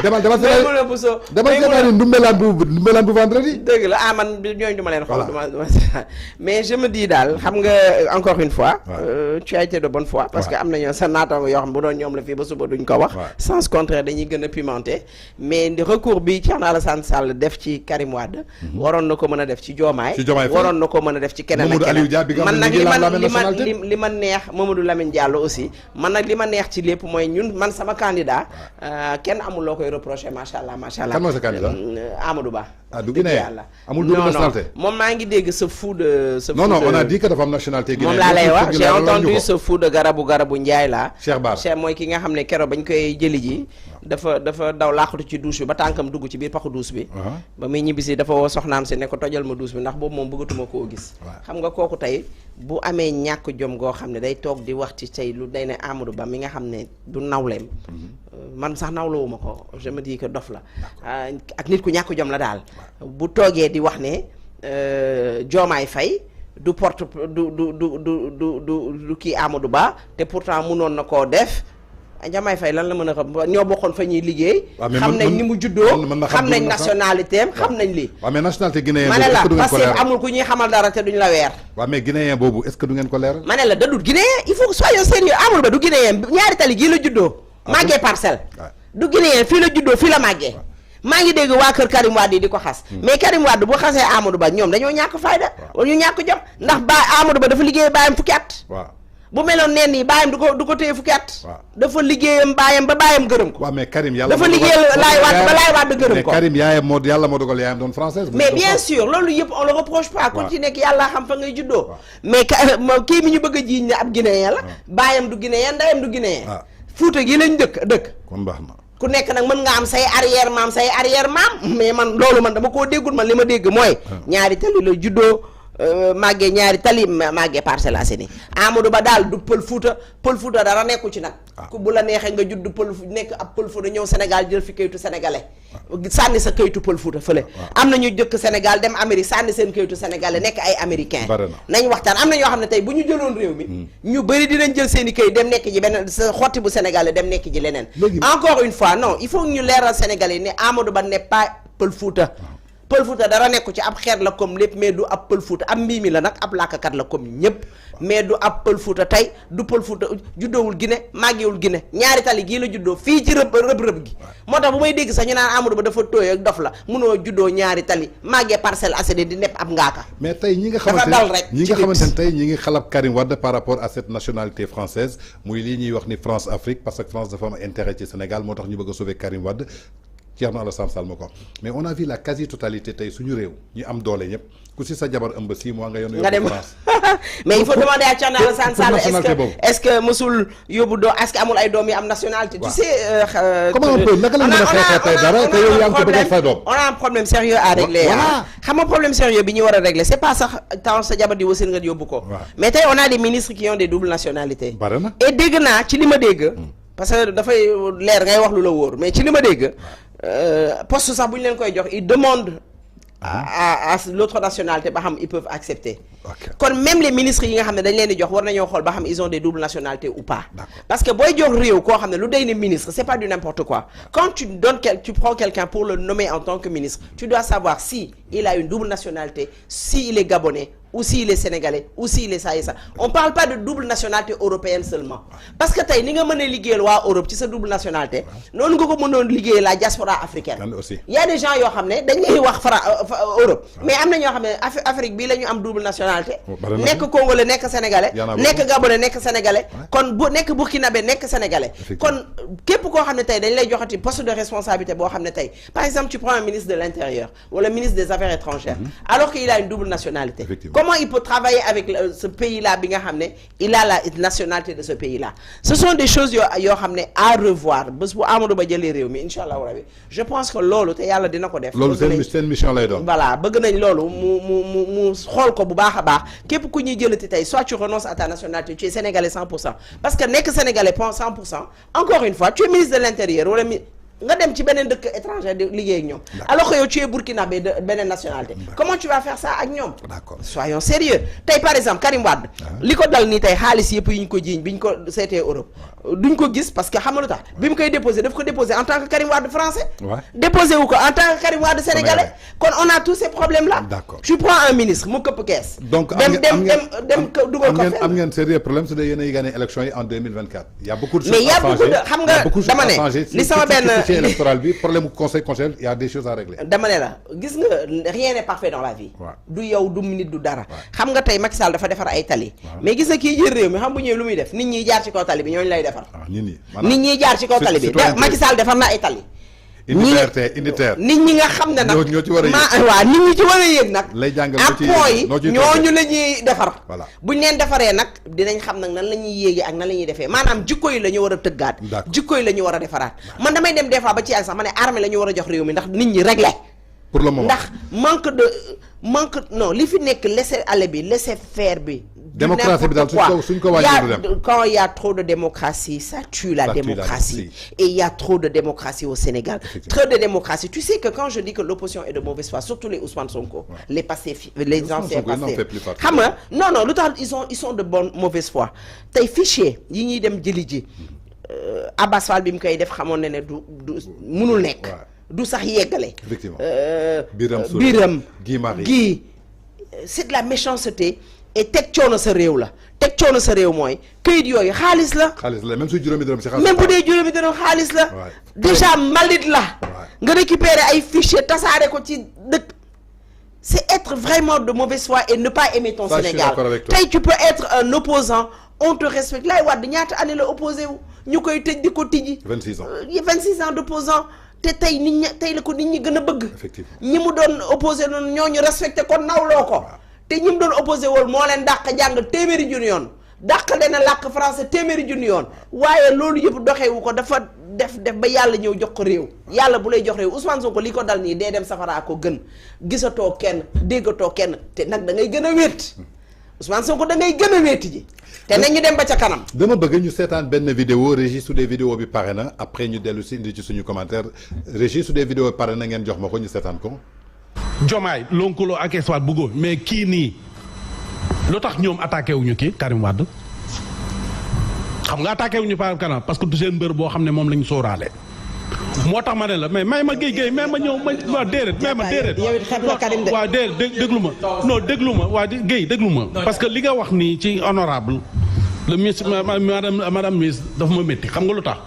Speaker 3: demal seetaani Ndoumbelane bu vendredi.
Speaker 4: dëgg la man ñooñu du ma leen xool. mais je me dis daal xam nga encore une fois. tu as été de bonne foi. parce que am nañoo sa naataango yoo xam bu doon ñoom la fii ba suba duñ ko wax. sens contraire dañuy gën a pimenter mais recours bi Thierno Alassane Sall def ci Karim Wade. waroon na ko mën a def ci Diomaye. waroon na ko mën a def ci keneen ak keneen. man nag li ma neex Mamadou Lamine Diallo aussi man nag li ma neex ci lépp mooy ñun man sama candidat kenn amul loo koy reprocher macha allah.
Speaker 3: kan mooy sa candidat
Speaker 4: Amadou Ba.
Speaker 3: du Guinée amul double nationalité.
Speaker 4: moom maa ngi dégg ce fou de.
Speaker 3: non on a dit que dafa am nationalité guinéenne.
Speaker 4: moom laa lay wax j'ai entendu ce fou de garabu Ndiaye la.
Speaker 3: Cheikh Bara
Speaker 4: Cheikh mooy ki nga xam ne keroog bañ koy jëli ji. dafa daw laaxatu ci douche bi ba tànkam dugg ci biir paxu douche bi. ba muy ñibbisi dafa woo soxnaam si ne ko tojal ma douche bi ndax boobu moom bëggatuma koo gis. xam nga kooku tey bu amee ñàkk jom goo xam ne day toog di wax ci tey lu day ne Amadou Ba mi nga xam ne du nawleem. man sax nawlawuma ko je me dis que dof la ak nit ku ñàkk jom la daal bu toogee di wax ne Diomaye Faye du kii Amadou Ba te pourtant mënoon na koo def Diomaye Faye lan la mën a xam ñoo bokkoon fa ñuy liggéey. xam nañ ni mu juddoo xam nañ nationalité am xam nañ lii.
Speaker 3: waaw mais nationalité guinéen
Speaker 4: ma ne la parce que amul ku ñuy xamal dara te duñ la weer.
Speaker 3: waaw mais guinéen boobu est-ce que du ngeen ko leeral.
Speaker 4: ma ne la dadul guinéen il faut que soyons sérieux Amadou Ba du guinéen ñaari tali gii la juddoo. màggee parcelle. du guinéen fii la juddoo fii la màggee. maa ngi dégg waa kër Karim Wade yi di ko xas. mais Karim Wade bu xasee Amadou Ba ñoom dañoo ñàkk fayda. wala ñu ñàkk jom ndax Amadou Ba dafa liggéey baayam fukki at. bu meloon neen nii baayam du ko téye fukki at. dafa liggéeyam baayam ba baayam gërëm ko.
Speaker 3: waaw mais Karim yàlla
Speaker 4: dafa liggéeyal Laay Wade ba Laay Wade gërëm ko.
Speaker 3: mais Karim yaayam moo yàlla moo dogal yaayam doon française.
Speaker 4: mais bien sûr loolu yëpp on le reproche pas. ku ci nekk yàlla xam fa ngay juddoo. mais kii mi ñu bëgg a jiiñ ne ab guinéen la. baayam du guinéen ndeyam du guinéen. Fuuta gi lañ dëkk.
Speaker 3: kon baax na.
Speaker 4: ku nekk nag mën nga am say arrière maam mais man loolu man dama koo déggul man li ma dégg mooy. ñaari tali la juddoo. màggee ñaari tali màggee Parcelles Assainies Amadou Ba daal du pël Fuuta dara nekku ci nag. ku bu la neexee nga judd nekk ab pël Fuuta ñëw Sénégal jël fi kayitu sénégalais. sànni sa kayitu pël Fuuta fële. am na ñu dëkk Sénégal dem Amérique sànni seen kayitu sénégalais nekk ay américain nañ waxtaan am na ñoo xam ne tey bu ñu jëloon réew mi. ñu bëri dinañ jël seen i kayit dem nekk ji beneen sa xotti bu sénégalais dem nekk ji leneen. encore une fois non il faut ñu leeral sénégalais ne Amadou Ba n'est pas pël Fuuta. pël Fuuta dara nekku ci ab xeet la comme lépp mais du ab pël Fuuta ab mbiimi la nag ab làkkakat la comme ñëpp mais du ab pël Fuuta tey du pël Fuuta juddoowul Guinée màggewul Guinée ñaari tali gii la juddoo fii ci rëb gi moo tax bu may dégg sax ñu naan Amadou Ba dafa tooy ak dof la munoo juddoo ñaari tali màggee Parcelles Assainies di nepp ab ngaaka
Speaker 3: mais tey ñi nga xamante ne tey ñi ngi xalab Karim Wade par rapport à cette nationalité française muy lii ñuy wax ni France Afrique parce que France dafa am intérêt ci Sénégal moo tax ñu bëgg a sauver Karim Wade Thierno Alassane Sall ma ko mais on a vu la quasi totalité tey suñu réew ñu am doole ñëpp ku si sa jabar ëmb 6 mois nga yoon yóbbu France
Speaker 4: mais il faut demander à Thierno Alassane Sall est-ce que mosul yóbbu doo est-ce que amul ay doom yi am nationalité tu sais
Speaker 3: comment on peut naka la mën a xeexee tey dara te yow yaa ngi ko bëgg a fay doom
Speaker 4: on a un problème sérieux à régler xam nga problème sérieux bi ñu war a régler c'est pas sax temps sa jabar di wasin nga yóbbu ko mais tey on a des ministres qui ont des doubles nationalités et dégg naa ci li ma dégg parce que dafay leer ngay wax lu la wóor mais ci li ma dégg poste sax bu ñu leen koy jox ils demandent à l'autre nationalité ba xam ils peuvent accepter kon même les ministres yi nga xam ne dañ leen di jox war nañoo xool ba xam ils ont des doubles nationalités ou pas parce que booy jox réew koo xam ne lu day ne ministre c'est pas du n'importe quoi quand tu prends quelqu'un pour le nommer en tant que ministre tu dois savoir si il a une double nationalité si il est gabonais ou s'il est sénégalais ou s'il est ça et ça on parle pas de double nationalité européenne seulement parce que tey ni nga mën a liggéeyal waa Europe ci sa double nationalité noonu nga ko mënoon liggéeyal la diaspora africaine il y a des gens yoo xam ne dañ lay wax Europe mais am na ñoo xam ne Afrique bii la ñu am double nationalité nekk congolais nekk sénégalais nekk gabonais nekk sénégalais kon bu nekk burkinabé nekk sénégalais kon képp koo xam ne tey dañ lay joxati poste de responsabilité boo xam ne tey par exemple tu prends un ministre de l'intérieur wala ministre des affaires étrangères alors qu'il a une double nationalité comment il peut travailler avec ce pays-là bi nga xam ne il a la nationalité de ce pays-là ce sont des choses yoo xam ne à revoir bés bu Amadou Ba jëlee réew mi incha allah rabi je pense que loolu te yàlla dina ko def
Speaker 3: loolu seen mission lay doon
Speaker 4: voilà bëgg nañ loolu mu xool ko bu baax a baax képp ku ñuy jëlati tey soit tu renonces à ta nationalité tu es sénégalais 100% parce que nekk sénégalais 100% encore une fois tu es ministre de l'intérieur wala nga dem ci beneen dëkk étranger di liggéey ak ñoom alors que yow tu es burkinabé de beneen nationalité comment tu vas faire ça ak ñoom soyons sérieux tey par exemple Karim Wade li ko dal nii tey xaalis yëpp yi ñu ko jiiñ bi ñu ko seetee Europe duñ ko gis parce que xam nga lu tax bi mu koy déposé daf ko déposé en tant que Karim Wade français déposé wu ko en tant que Karim Wade sénégalais kon on a tous ces problèmes là tu prends un ministre mu këpp kees
Speaker 3: donc
Speaker 4: dem dugal ko
Speaker 3: am ngeen sérieux problème su dee yéen a gagné élection yi en 2024 y a beaucoup de choses
Speaker 4: mais y a beaucoup de xam nga dama ne li sama benn
Speaker 3: électoral bi problème conseil constitutionnel il y a des choses à régler
Speaker 4: dama ne la gis nga rien n'est parfait dans la vie du yow du nit du dara xam nga tey Macky Sall dafa defar ay tali mais gis nga kii jël réew mi xam bu ñëwee lu muy def nit ñi jaar ci kaw tali bi ñooñu lay defar nit ñi jaar ci kaw tali bi Macky Sall defar na ay tali
Speaker 3: unitaire
Speaker 4: nit ñi nga xam ne nag
Speaker 3: ñoo ci war a yëg
Speaker 4: waaw nit ñi ci war a yëg nag
Speaker 3: lay jàngal
Speaker 4: ak point yi ñooñu la ñuy defar buñ leen defaree nag dinañ xam nag nan la ñuy yéegee ak nan la ñuy defee maanaam jikko yi la ñu war a tëggaat jikko yi la ñu war a defaraat man damay dem des fois ba ci ak sax ma ne armée la ñu war a jox réew mi ndax nit ñi réglé
Speaker 3: pour le moment
Speaker 4: ndax manque non li fi nekk laisser aller bi laisser faire bi
Speaker 3: démocratie bi daal suñ ko wàññi du dem
Speaker 4: quand il y a trop de démocratie ça tue la démocratie et il y a trop de démocratie au Sénégal trop de démocratie tu sais que quand je dis que l'opposition est de mauvaise foi surtout les Ousmane Sonko les Pastef les anciens Pastef xam nga non lu tax ils sont de bonne mauvaise foi tey fichier yi ñuy dem jëli ji Abbas Fall bi mu koy def xamoon na ne du munul nekk. du sax yeggale.
Speaker 3: effectivement
Speaker 4: Biram
Speaker 3: Guy
Speaker 4: c'est de la méchanceté et teg coono sa réew la teg coono sa réew mooy këyit yooyu xaalis la.
Speaker 3: xaalis la même su juróomi dërëm si xaalis.
Speaker 4: même bu dee juróomi dërëm xaalis la. déjà mbalit la. nga récupérer ay fichiers tasaare ko ci dëkk. c'est être vraiment de mauvaise foi et ne pas aimer ton Sénégal. tey tu peux être un opposant on te respecte Laay Wàdd ñaata année la opposé wu ñu koy tëj di ko tijji.
Speaker 3: 26 ans
Speaker 4: 26 ans d'opposant te tey nit ñi tey la ko nit ñi gën a bëgg.
Speaker 3: effectivement
Speaker 4: ñi mu doon opposé noonu ñooñu respecté ko nawloo ko. te ñi mu doon opposé woon moo leen dàq jàng téeméeri junni yoon dàq leen a làkk français téeméeri junni yoon waaye loolu yëpp doxewu ko dafa def ba yàlla ñëw jox ko réew yàlla bu lay jox réew Ousmane Sonko li ko dal nii dee dem safaraa ko gën gisatoo kenn déggatoo kenn te nag da ngay gën a wéet Ousmane Sonko da ngay gën a wéeti ji te nañu dem ba ca kanam.
Speaker 3: dama bëgg ñu seetaan benn vidéo Régis su dee vidéo bi pare na après ñu dellu si indi ci suñu commentaire Régis su dee vidéo bi pare na ngeen jox ma ko ñu seetaan ko.
Speaker 5: Diomaye lonkuloo ak Eswat Bougo mais kii nii lu tax ñoom attaqué wuñu kii Karim Wade xam nga attaqué wuñu par kanam parce que du seen mbër boo xam ne moom lañu sóoraale. moo tax ma ne la mais may ma géey may ma ñëw ma waaw déedéet may ma déedéet.
Speaker 4: yow it xeeb la Karim de.
Speaker 5: waaw déedéet déglu ma non déglu ma waa géey déglu ma. parce que li nga wax nii ci honorable le ministre madame ministre dafa ma métti xam nga lu tax.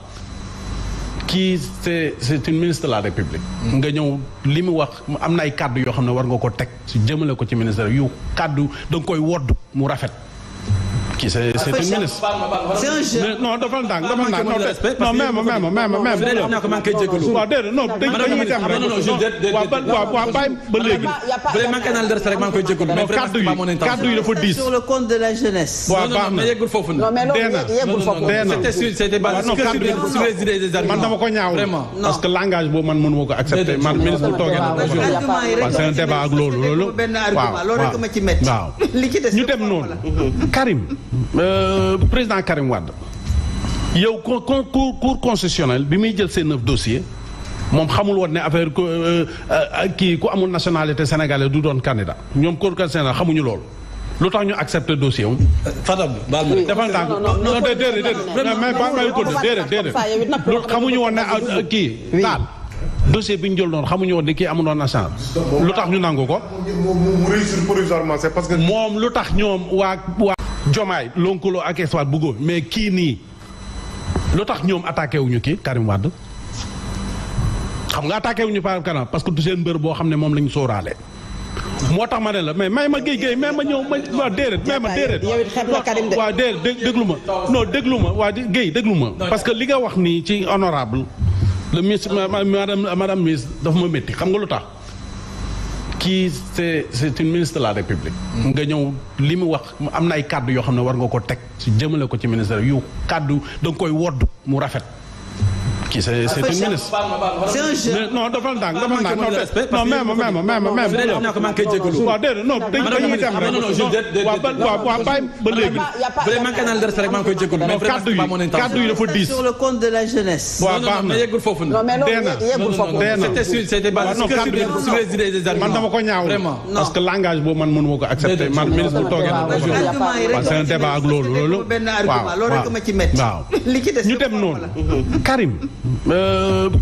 Speaker 5: kii c'est une ministre de la République. nga ñëw li mu wax am na ay kàddu yoo xam ne war nga ko teg ci jëmale ko ci ministère yu kàddu da nga koy wodd mu rafet. kii c'est une ministre.
Speaker 6: c'est un jeune.
Speaker 5: non dafa ndànk non même waaw déedéet non dañuy dem rek waaw bàyyi ba léegi.
Speaker 6: vraiment canal de rek maa ngi koy jégalu. mais
Speaker 5: kaddu yi dafa diis.
Speaker 6: sur le compte de la jeunesse.
Speaker 5: waaw baax na
Speaker 6: yeggul foofu na.
Speaker 4: non mais loolu yeggul foofu.
Speaker 6: c'était basé sur les idées des arguments.
Speaker 5: man dama ko ñaaw parce que langage boobu man mënu ma ko accepter man ministre bu toogee na waaw c'est un débat ak loolu waaw ñu dem noonu Karim président Karim Wade yow cour constitutionnel bi muy jël seen 9 dossiers moom xamul woon ne affaire kii ku amul nationalité sénégalaise du doon candidat ñoom cour constitutionnel xamuñu loolu lu tax ñu accepté dossier am.
Speaker 6: Fadam baal ma
Speaker 5: defal ndànk non déedéet mais may ko déedéet xamuñu woon ne kii taal dossier bi ñu jël noonu xamuñu woon ne kii amul woon nationalité lu tax ñu nangu ko.
Speaker 7: mu réussir provisoirement c'est parce que.
Speaker 5: moom lu tax ñoom waa Diomaye lonkuloo ak Eswat Bougo mais kii nii lu tax ñoom attaqué wuñu kii Karim Wade xam nga attaqué wuñu par kanam parce que du seen mbër boo xam ne moom lañu sóoraale. moo tax ma ne la mais may ma géey may ma ñëw ma waaw déedéet may ma déedéet.
Speaker 4: yow it xeeb la Karim de.
Speaker 5: waaw déedéet déglu ma non déglu ma waa géey déglu ma parce que li nga wax nii ci honorable le ministre madame ministre dafa ma métti xam nga lu tax. kii c'est une ministre de la République. nga ñëw li mu wax am na ay kàddu yoo xam ne war nga ko teg ci jëmale ko ci ministère yu kàddu da nga koy wodd mu rafet. kii c'est une ministre.
Speaker 6: c'est un jeune.
Speaker 5: non dafa ndànk non même waaw déedéet non dañuy dem rek waaw bàyyi ba léegi.
Speaker 6: vraiment canal de rek maa ngi koy jégalu. mais
Speaker 5: kaddu yi dafa diis.
Speaker 6: sur le compte de la jeunesse.
Speaker 5: waaw baax na
Speaker 6: yeggul foofu na.
Speaker 4: non mais loolu yeggul foofu.
Speaker 6: c'était basé sur les idées des arguments.
Speaker 5: man dama ko ñaaw parce que langage boobu man mënu ma ko accepter man ministre bu toogee na waaw c'est un débat ak loolu waaw ñu dem noonu Karim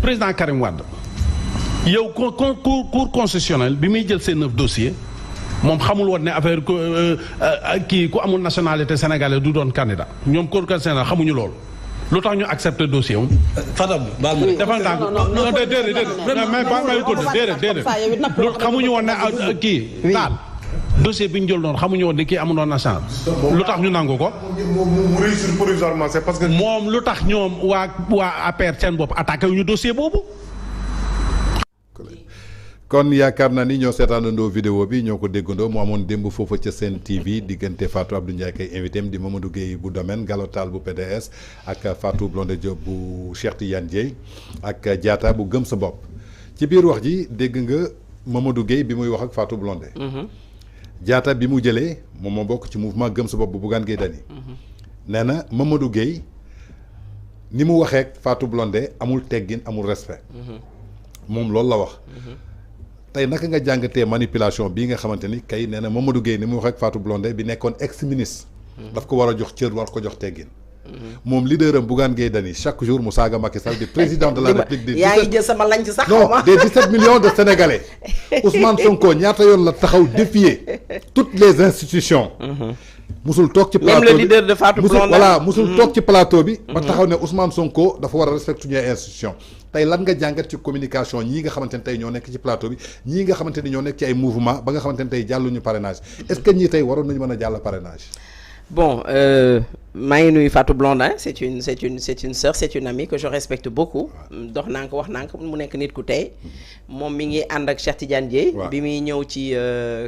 Speaker 5: président Karim Wade yow cour constitutionnel bi muy jël seen 9 dossiers moom xamul woon ne affaire kii ku amul nationalité sénégalaise du doon candidat ñoom cour constitutionnel xamuñu loolu lu tax ñu accepté dossier am.
Speaker 6: Fadam baal ma
Speaker 5: defal ndànk non déedéet may ko déedéet xamuñu woon ne kii taal dossier bi ñu jël noonu xamuñu woon ne kii amul woon nationalité lu tax ñu nangu ko.
Speaker 7: mu réussir provisoirement c'est parce que.
Speaker 5: moom lu tax ñoom waa APR seen bopp attaqué wu ñu dossier boobu.
Speaker 3: kon yaakaar naa ni ñoo seetaanandoo vidéo bi ñoo ko déggandoo mu amoon démb foofa ca Sen TV diggante Fatou Abdou Ndiaye kay invité am di Mamadou Gueye bu domaine Gallo Tall bu PDS ak Fatou Blondin Diop bu Cheikh Tidiane Dièye ak Diatta bu Gëm Sa Bopp ci biir wax ji dégg nga Mamadou Gueye bi muy wax ak Fatou Blondin. Diatta bi mu jëlee moom moo bokk ci mouvement Gëm Sa Bopp bu Bougane Gueye Dany nee na Mamadou Gueye ni mu waxee ak Fatou Blondin amul teggin amul respect moom loolu la wax tey naka nga jàngatee manipulation bii nga xamante ni kay nee na Mamadou Gueye ni mu waxee ak Fatou Blondin bi nekkoon ex ministre daf ko war a jox cër war ko jox teggin moom leader am Bougane Gueye Dany chaque jour mu saaga Macky Sall di président de la République des
Speaker 4: yaa ngi jël sama lañ ci sax
Speaker 3: non des 17 millions de Sénégalais Ousmane Sonko ñaata yoon la taxaw défier toutes les institutions. musul toog ci plateau bi
Speaker 4: même le leader de Fatou Blondin
Speaker 3: voilà musul toog ci plateau bi. ba taxaw ne Ousmane Sonko dafa war a respecter suñuy institutions. tey lan nga jàngat ci communication ñii nga xamante ne tey ñoo nekk ci plateau bi ñii nga xamante ni ñoo nekk ci ay mouvement ba nga xamante ne tey jàlluñu parrainage est-ce que ñii tey waroon nañu mën a jàll parrainage.
Speaker 4: Bon, maa ngi nuyu Fatou Blondin c'est une sœur, c'est une amie que je respecte beaucoup. dox naa ko wax naa ko mu nekk nit ku tey moom mi ngi ànd ak Cheikh Tidiane Dièye. bi muy ñëw ci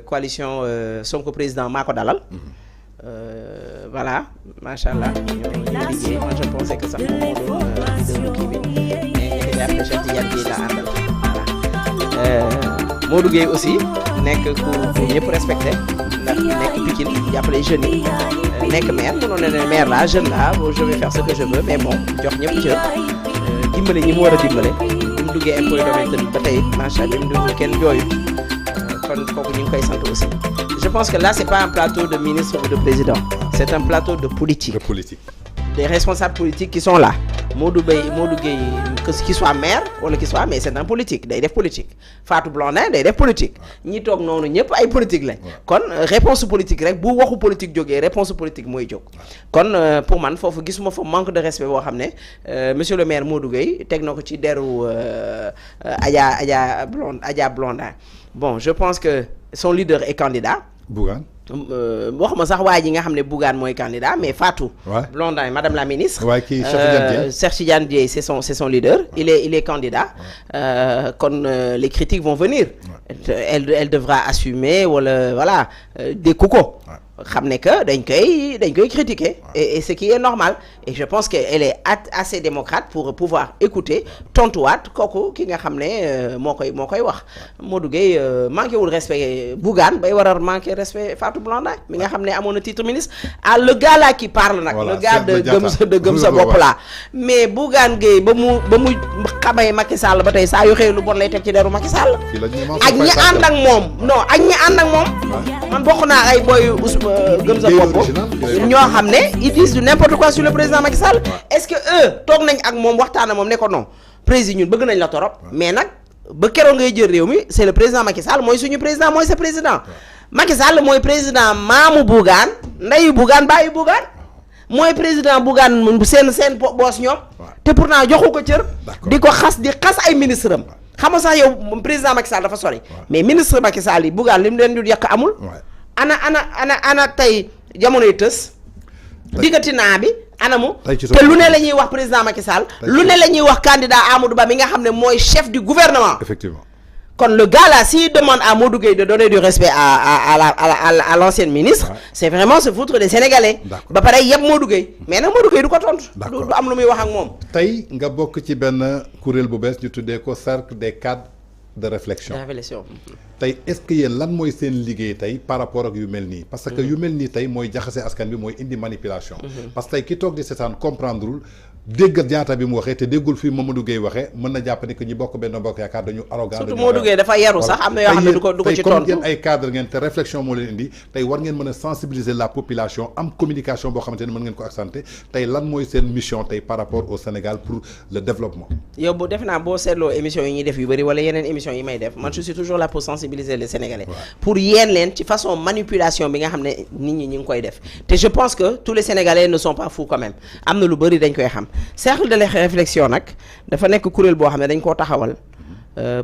Speaker 4: coalition Sonko président maa ko dalal. Voilà macha allah ñoo liggéey moi je pensais que sax moom moo doon leader kii bi mais après Cheikh Tidiane Dièye la àndal voilà. Modou Gueye aussi nekk ku ñëpp respecté ndax nekk Pikine jàppale jeunes yi. nekk maire mënoon na ne maire là jeune là je vais faire ce que je veux mais bon jox ñëpp cër dimbale ñi mu war a dimbale bi mu duggee impôt domaine tamit ba tey macha allah bi mu dugg kenn jooyu kon kooku ñu ngi koy sant aussi. je pense que là c'est pas un plateau de ministre ou de président c'est un plateau de politique. Des responsables politiques qui sont là Modou Gueye qu'il soit maire wala qu'il soit mais c'est un politique day def politique Fatou Blondin day def politique ñi toog noonu ñëpp ay politique lañ kon réponse politique rek bu waxu politique jógee réponse politique mooy jóg kon pour man foofu gisuma fa manque de respect boo xam ne monsieur le maire Modou Gueye teg na ko ci deru Adja Blondin bon je pense que son leader est candidat
Speaker 3: Bougane
Speaker 4: waxuma sax waa ji nga xam ne Bougane mooy candidat mais Fatou Blondin madame la ministre Cheikh Tidiane Dièye c'est son leader il est candidat kon les critiques vont venir elle devra assumer wala voilà dékku ko xam ne que dañ koy critiquer et ce qui est normal et je pense que elle est assez démocrate pour pouvoir écouter tontuwaat kooku ki nga xam ne moo koy wax Modou Gueye manqué wul respect Bougane bay war a manqué respect Fatou Blondin mi nga xam ne amoon na titre ministre le gars là qui parle nag le gars de gëm sa bopp là mais Bougane Gueye ba mu xamee Macky Sall ba tey saa yu xëy lu bon lay teg ci deru Macky Sall ak ñi ànd ak moom man bokk naa ay boy gëm sa bopp ñoo xam ne ils disent du n'importe quoi sur le président Macky Sall est-ce que eux toog nañ ak moom waxtaan moom ne ko non président ñun bëgg nañ la torop mais nag ba keroog ngay jël réew mi c'est le président Macky Sall mooy suñu président mooy sa président Macky Sall mooy président maamu Bougane ndeyu Bougane bàyyi Bougane mooy président Bougane seen boos ñoom te pourtant joxu ko cër di ko xas ay ministre am xam nga sax yow président Macky Sall dafa sori mais ministre Macky Sall yi Bougane li mu leen di yàq amul ana tey jamonoy tës diggati naa bi anamu te lu ne la ñuy wax président Macky Sall lu ne la ñuy wax candidat Amadou Ba mi nga xam ne mooy chef du gouvernement
Speaker 3: effectivement
Speaker 4: kon le gars là s'il demande à Modou Gueye de donner du respect à l'ancienne ministre c'est vraiment se foutre des Sénégalais ba pare yëpp Modou Gueye mais nag Modou Gueye du ko tontu du am lu muy wax ak moom
Speaker 3: tey nga bokk ci benn kuréel bu bees ñu tuddee ko cercle des cadres de réflexion tey est-ce que yéen lan mooy seen liggéey tey par rapport ak yu mel nii parce que yu mel nii tey mooy jaxase askan bi mooy indi manipulation parce que tey ki toog di seetaan comprendrewul déggal ñaata bi mu waxee te déggul fii Mamadou Gueye waxee mën na jàpp ne que ñi bokk benn bokk yaakaar dañu arrogant
Speaker 4: surtout Modou Gueye dafa yaru sax am na yoo xam ne du ko ci tontu
Speaker 3: comme yéen ay cadre ngeen te réflexion moo leen indi tey war ngeen mën a sensibiliser la population am communication boo xamante ne mën ngeen ko accentuer tey lan mooy seen mission tey par rapport au Sénégal pour le développement
Speaker 4: yow bu def naa boo seetloo émission yi ñuy def yu bëri wala yeneen émission yi may def man je suis toujours là pour sensibiliser les Sénégalais pour yéen leen ci façon manipulation bi nga xam ne nit ñi ñu ngi koy def te je pense que tous les Sénégalais ne sont pas fous quand même am na lu bëri dañ koy xam cercle de réflexion nag dafa nekk kuréel boo xam ne dañ koo taxawal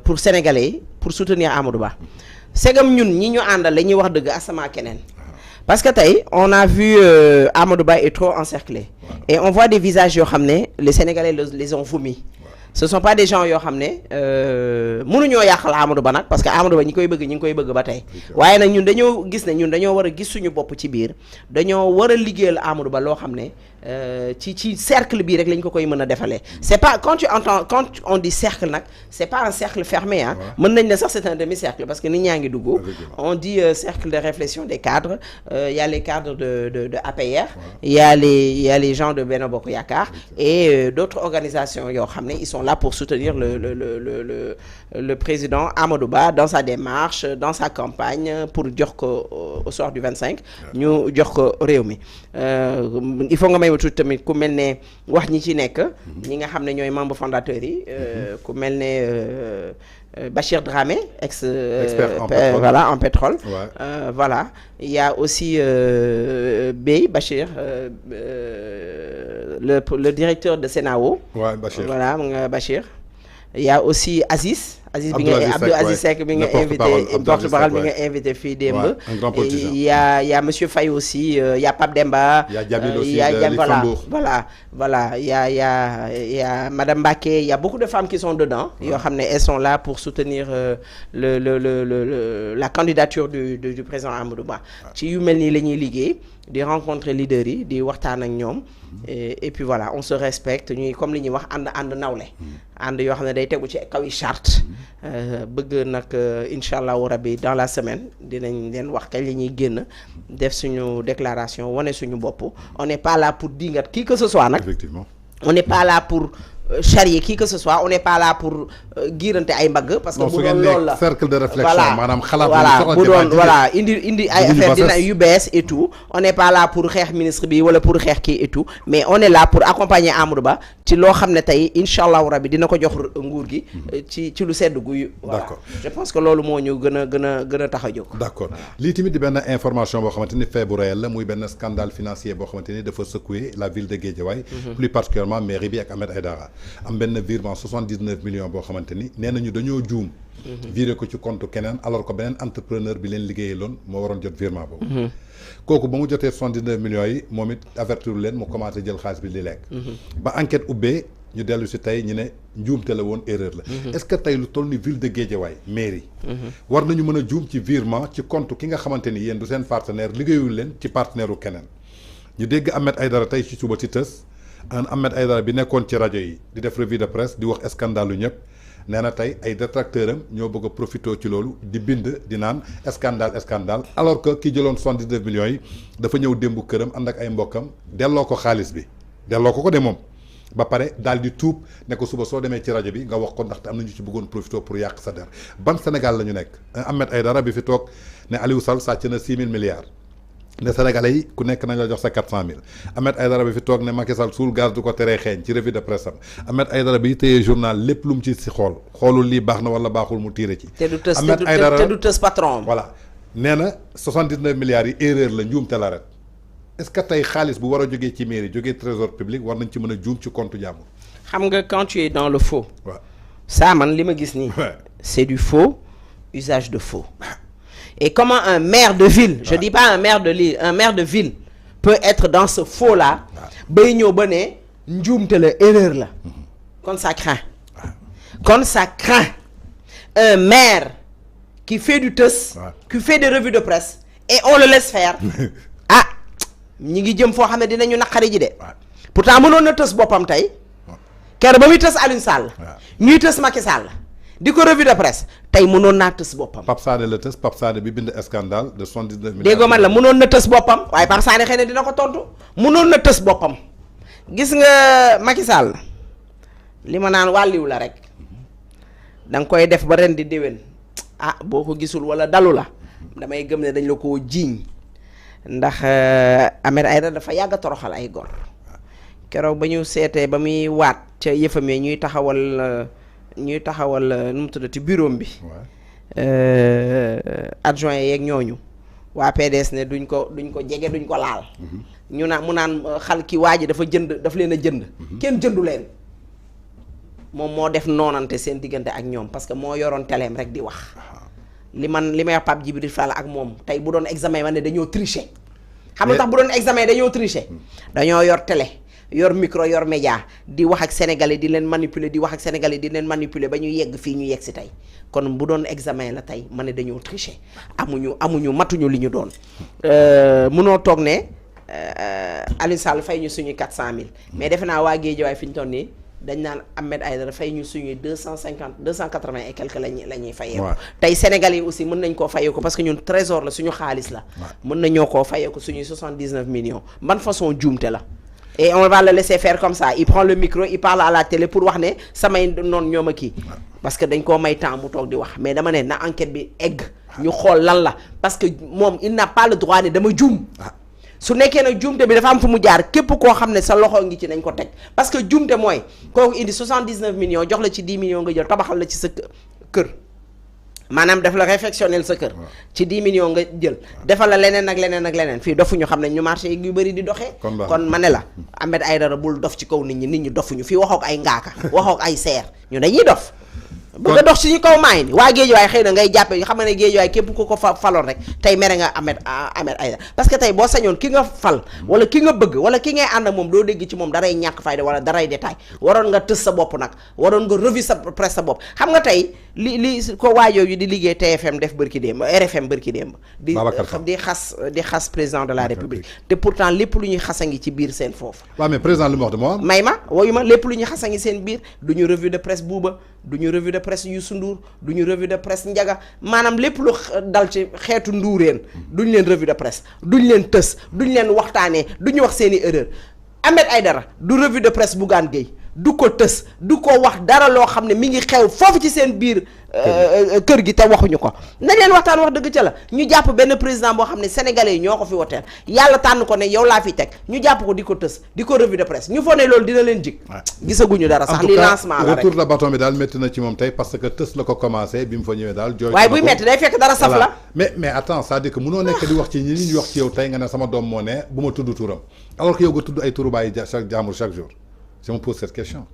Speaker 4: pour Sénégalais yi pour soutenir Amadou Ba segam ñun ñi ñu àndal la ñuy wax dëgg asama keneen parce que tey on a vu Amadou Ba est trop encerclé et on voit des visages yoo xam ne les Sénégalais les ont vomis ce sont pas des gens yoo xam ne mënuñoo yàqal Amadou Ba nag parce que Amadou Ba ñi koy bëgg ba tey waaye nag ñun dañoo gis ne ñun dañoo war a gis suñu bopp ci biir dañoo war a liggéeyal Amadou Ba loo xam ne ci cercle bii rek lañ ko koy mën a defalee c'est pas quand on dit cercle nag c'est pas un cercle fermé ah mën nañ ne sax c'est un demi-cercle parce que nit ñaa ngi dugg on dit cercle de réflexion des cadres il y a les cadres de APR il y a les gens de Benno Bokk Yaakaar et d'autres organisations yoo xam ne ils sont là pour soutenir le président Amadou Ba dans sa démarche dans sa campagne pour jox ko au soir du 25 ñu jox ko réew mi il faut nga may may tuuti tamit ku mel ne wax ñi ci nekk ñi nga xam ne ñooy membre fondateurs yi ku mel ne Bachir Dramé expert en pétrole voilà il y a aussi Bey Bachir le directeur de Senao
Speaker 3: Bachir
Speaker 4: voilà Bachir il y a aussi Aziz bi nga Abdou Aziz Seck bi nga invité porte-parole bi nga invité fii démb il y a monsieur Faye aussi il y a Pape Demba
Speaker 3: il y a Djamil aussi
Speaker 4: il y a voilà il y a madame Mbacké il y a beaucoup de femmes qui sont dedans yoo xam ne elles sont là pour soutenir la candidature du président Amadou Ba ci yu mel nii la ñuy liggéey di rencontrer leaders yi di waxtaan ak ñoom et puis voilà on se respecte ñuy comme li ñuy wax ànd nawle ànd yoo xam ne day tegu ci kaw yi charte bëgg nag incha allahu rabbi dans la semaine dinañ leen wax kañ la ñuy génn def suñu déclaration wane suñu bopp on n'est pas là pour dingat qui que ce soit nag
Speaker 3: effectivement
Speaker 4: on n'est pas là pour charrier qui que ce soit on n'est pas là pour giirante ay mbagg parce que bu doon loolu la
Speaker 3: cercle de réflexion maanaam xalaat
Speaker 4: voilà bu doon voilà indi ay affaire dina yu bees et tout on n'est pas là pour xeex ministre bi wala pour xeex kii et tout mais on est là pour accompagner Amadou Ba ci loo xam ne tey incha allahu rabbi dina ko jox nguur gi ci lu sedd guy voilà je pense que loolu moo ñu gën a tax a jóg
Speaker 3: d'accord lii tamit di benn information boo xamante ni fait bu réel la muy benn scandale financier boo xamante ni dafa secouer la ville de Guédiawaye plus particulièrement mairie bi ak Ahmed Aïdara am benn virement 79 millions boo xamante ni nee nañu dañoo juum viré ko ci compte keneen alors que beneen entrepreneur bi leen liggéeyee loon moo waroon jot virement boobu kooku ba mu jotee 79 millions yi moom it avertir leen mu commencé jël xaalis bi di lekk ba enquête ubbee ñu dellu si tey ñu ne njuumte la woon erreur la est-ce que tey lu toll ni ville de Guédiawaye mairie war nañu mën a juum ci virement ci compte ki nga xamante ni yéen du seen partenaire liggéeyul leen ci partenaire u keneen ñu dégg Ahmed Aïdara tey ci suba ci tës Ahmed Aïdara bi nekkoon ci rajo yi di def revue de presse di wax scandale lu ñëpp nee na tey ay détracteurs am ñoo bëgg a profité ci loolu di bind di naan scandale alors que ki jëloon 79 millions yi dafa ñëw démb këram ànd ak ay mbokkam delloo ko xaalis bi delloo ko de moom ba pare daal di tuub ne ko suba soo demee ci rajo bi nga wax ko ndaxte am na ñu ci bëggoon profité pour yàq sa der ban Sénégal la ñu nekk Ahmed Aïdara bi fi toog ne Aliou Sall sàcc na 6 000 milliards ne Sénégalais yi ku nekk nañ la jox sa 400 000 Ahmed Aïdara bi fi toog ne Macky Sall suul gaz du ko teree xeeñ ci revue de presse am Ahmed Aïdara bi téye journal lépp lu mu ci si xoolul lii baax na wala baaxul mu tiire ci. Ahmed Aïdara
Speaker 4: te du tës patron.
Speaker 3: voilà nee na 79 milliards yi erreur la njuumte la ret est-ce que tey xaalis bu war a jógee ci mairie jógee trésor public war nañ ci mën a juum ci compte jàmbur.
Speaker 4: xam nga quand tu es dans le faux.
Speaker 3: waaw
Speaker 4: ça man li ma gis nii. c'est du faux usage de faux. Et comment un maire de ville, je dis pas un maire de ville peut être dans ce faux là bay ñëw ba ne njuumte la erreur la kon ça craint un maire qui fait du tës qui fait des revues de presse et on le laisse faire ñi ngi jëm foo xam ne dinañu naqari ji de pourtant mënoon na tës boppam tey keroog ba muy tës Aliou Sall ñuy tës Macky Sall di ko revue de presse tey mënoon naa tës boppam.
Speaker 3: Pape Sané la tës Pape Sané bi bind scandale de 79 milliards.
Speaker 4: déggoo man la mënoon na tës boppam waaye Pape Sané xëy na dina ko tontu mënoon na tës boppam gis nga Macky Sall li ma naan wàlliw la rek da nga koy def ba ren di déwén boo ko gisul wala dalu la damay gëm ne dañ la koo jiiñ ndax Ahmed Aïdara dafa yàgg a toroxal ay gor keroog ba ñu seetee ba muy waat ca yëfam yi ñuy taxawal nu mu tuddati bureau bi adjoint yeeg ñooñu waa PDS ne duñ ko jege duñ ko laal ñu naan mu naan xal ki waa ji daf leen a jënd kenn jëndu leen moom moo def noonante seen diggante ak ñoom parce que moo yoroon teleem rek di wax li may wax Pape Djibril Fall ak moom tey bu doon examen ma ne dañoo tricher xam nga tax bu doon examen dañoo tricher dañoo yor télé yor micro yor média di wax ak sénégalais di leen manipuler ba ñu yegg fii ñu yegg si tey kon bu doon examen la tey ma ne dañoo tricher amuñu matuñu li ñu doon munoo toog ne Aliou Sall fay ñu suñu 400 000 mais defe naa waa Guédiawaye fi ñu toll nii dañ naan Ahmed Aïdara fay ñu suñuy 280 et quelque la ñuy fayee ko tey sénégalais yi aussi mën nañ koo fayee ko parce que ñun trésor la suñu xaalis la mën nañoo koo fayee ko suñuy 79 millions ban façon juumte la et on va le laisser faire comme ça il prend le micro il parle à la télé pour wax ne samay noonu ñoom a kii parce que dañ koo may temps mu toog di wax mais dama ne na enquête bi egg ñu xool lan la parce que moom il n'a pas le droit ne dama juum su nekkee nag jumte bi dafa am fu mu jaar képp koo xam ne sa loxo ngi ci nañ ko teg parce que jumte mooy kooku indi 79 millions jox la ci 10 millions nga jël tabaxal la ci sa kër maanaam def la réfectionnel sa kër ci 10 millions nga jël defal la leneen ak leneen ak leneen fii dofuñu xam ne ñu marché yu bëri di doxee kon ma ne la Ahmed Aïdara bul dof ci kaw nit ñi dofuñu fii waxook ay ngaaka waxook ay seer ñu dañuy dof bëgg a dox suñu kaw maay ni waa Géejawaay xëy na ngay jàppe xam ne Géejawaay képp ku ko faloon rek tey mere nga Ahmed Aïdara parce que tey boo sañoon ki nga fal wala ki nga bëgg wala ki ngay ànd ak moom doo dégg ci moom daray ñàkk fayda wala daray détail waroon nga tës sa bopp nag waroon nga revue sa presse sa bopp xam nga tey li ko waajoo yu di liggéey TFM def bërki démb RFM bërki démb di xas président de la République te pourtant lépp lu ñuy xasa ngi ci biir seen foofu
Speaker 3: waaw mais président lu mu wax de moom
Speaker 4: may ma woyu ma lépp lu ñuy xasa ngi seen biir duñu revue de presse Bouba duñu revue de presse Youssou Ndour duñu revue de presse Ndiaga maanaam lépp lu dal ci xeetu nduureen duñ leen revue de presse duñ leen tës duñ leen waxtaanee duñu wax seeni erreur Ahmed Aïdara du revue de presse Bougane Gueye du ko tës du ko wax dara loo xam ne mi ngi xew foofu ci seen biir kër gi te waxuñu ko nañ leen waxtaan wax dëgg ca la ñu jàpp benn président boo xam ne sénégalais yi ñoo ko fi woteel yàlla tànn ko ne yow laa fi teg ñu jàpp ko di ko tës di ko revue de presse ñu foog ne loolu dina leen jig gisaguñu dara sax li lancement la rek
Speaker 3: retour la bâton bi daal métti na ci moom tey parce que tës la ko commencé bi mu fa ñëwee daal jooy
Speaker 4: waaye buy métti day fekk dara saf la
Speaker 3: mais attends c'est-à-dire que mënoo nekk di wax ci ñi ñu wax ci yow tey nga ne sama doom moo ne bu ma tudd turam alors que yow nga tudd ay turu baay jaamur chaque jour je me pose cette question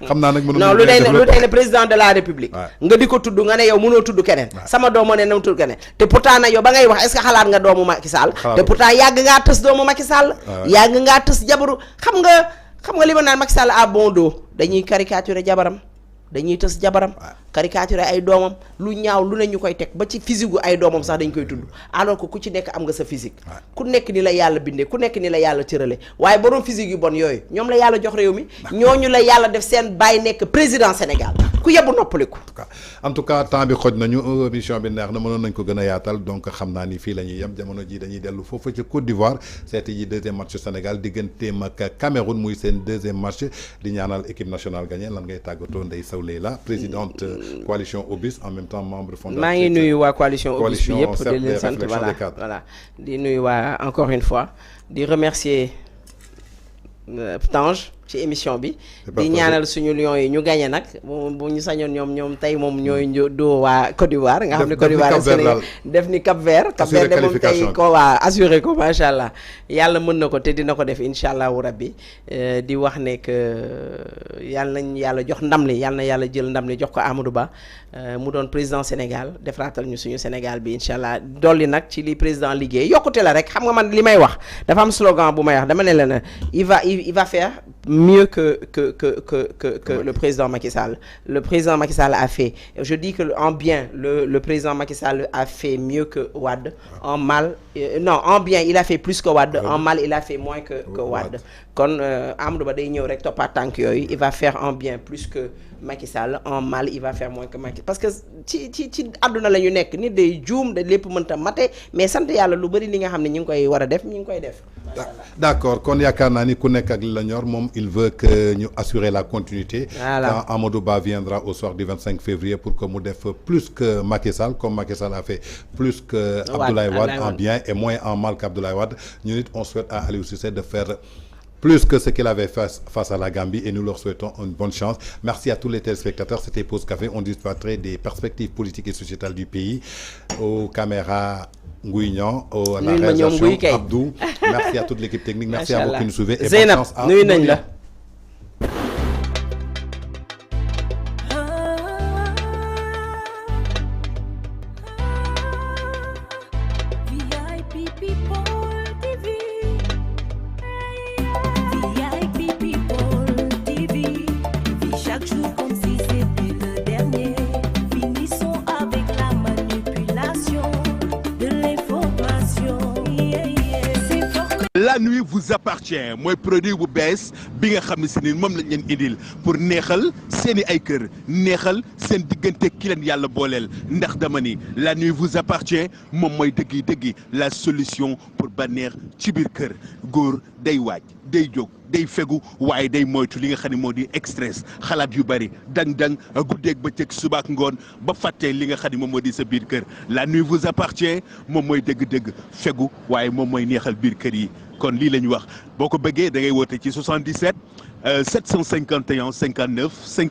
Speaker 3: xam naa nag
Speaker 4: non lu day ne président de la république nga di ko tudd nga ne yow mënoo tudd keneen sama doom moo ne na mu tudd keneen te pourtant nag yow ba ngay wax est-ce que xalaat nga doomu Macky Sall te pourtant yàgg ngaa tës doomu Macky Sall yàgg ngaa tës jabaru xam nga li ma naan Macky Sall à bon dos dañuy caricaturer jabaram dañuy tës jabaram caricaturer ay doomam lu ñaaw lu ne ñu koy teg ba ci physique gu ay doomam sax dañ koy tudd alors que ku ci nekk am nga sa physique ku nekk ni la yàlla bindee ku nekk ni la yàlla cërale waaye borom physique yu bon yooyu ñoom la yàlla jox réew mi ñooñu la yàlla def seen bàyyi nekk président Sénégal ku yebbu noppaliku
Speaker 3: en tout cas temps bi xoj nañu émission bi neex na mënoon nañ ko gën a yaatal donc xam naa ni fii la ñuy yem jamono ji dañuy dellu foofu ci Côte d'Ivoire seeti ji deuxième match Sénégal digganteem ak Cameroun muy seen deuxième match di ñaanal équipe nationale gagné lan ngay tàggatoo Ndeye Sow Leila présidente coalition Obus en même temps membre fondateur
Speaker 4: maa ngi nuyu waa coalition Obus bi yëpp di leen sant voilà di nuyu waa encore une fois di remercier Tange ci émission bi di ñaanal suñu lions yi ñu gagné nag bu ñu sañoon ñoom tey moom ñooy doo waa Côte d'Ivoire nga xam ne Côte d'Ivoire def ni Cap Vert de moom tey ko waa assuré ko macha allah yàlla mën na ko te dina ko def incha allahu rabbi di wax ne que yàlla nañ yàlla jox ndam li yàlla na yàlla jël ndam li jox ko Amadou Ba mu doon président Sénégal defaratal ñu suñu Sénégal bi incha allah dolli nag ci li président liggéey yokkute la rek xam nga man li may wax dafa am slogan bu may wax dama ne la ne il va faire mieux que le président Macky Sall. Le président Macky Sall a fait, je dis que en bien, le président Macky Sall a fait mieux que Wade. En mal, non, en bien, il a fait plus que Wade. En mal, il a fait moins que Wade. Kon Amadou Ba day ñëw rek toppaat tànk yooyu, il va faire en bien plus que Macky Sall. En mal, il va faire moins que Macky. Parce que ci àdduna la ñu nekk nit day juum da lépp mënta mate mais sant yàlla lu bari li nga xam ne ñu ngi koy war a def ñu ngi koy def.
Speaker 3: D'accord kon yaakaar naa ni ku nekk ak li la ñor moom il veut que ñu assurer la continuité.
Speaker 4: Voilà.
Speaker 3: Quand Amadou Ba viendra au soir du 25 février pour que mu def plus que Macky Sall comme Macky Sall a fait plus que Abdoulaye Wade en bien et moins en mal qu'Abdoulaye Wade ñu nit on souhaite à Aliou Cissé de faire plus que ce qu'il avait fait face à la Gambie et nous leur souhaitons une bonne chance. Merci à tous les téléspectateurs. C'était Pause Café. On discuterait des perspectives politiques et sociétales du pays. Aux caméras Ngouignan, à la réalisation Abdou. Merci à toute l'équipe technique. Merci à vous qui nous suivez. Et bonne chance à nous.
Speaker 8: La nuit vous appartient mooy produit bu bees bi nga xam ne si ni moom lañ leen indil pour neexal seeni ay kër neexal seen diggante ki leen yàlla booleel ndax dama ni la nuit vous appartient moom mooy dëggi la solution pour bànneex ci biir kër góor day waaj day jóg day fegu waaye day moytu li nga xam ne moo di stress xalaat yu bari dang-dang guddeeg bëccëg subaak ngoon ba fàttee li nga xam ne moom moo di sa biir kër la nuit vous appartient moom mooy dëgg-dëgg fegu waaye moom mooy neexal biir kër yi kon lii la ñu wax boo ko bëggee da ngay woote ci 77 751 59 50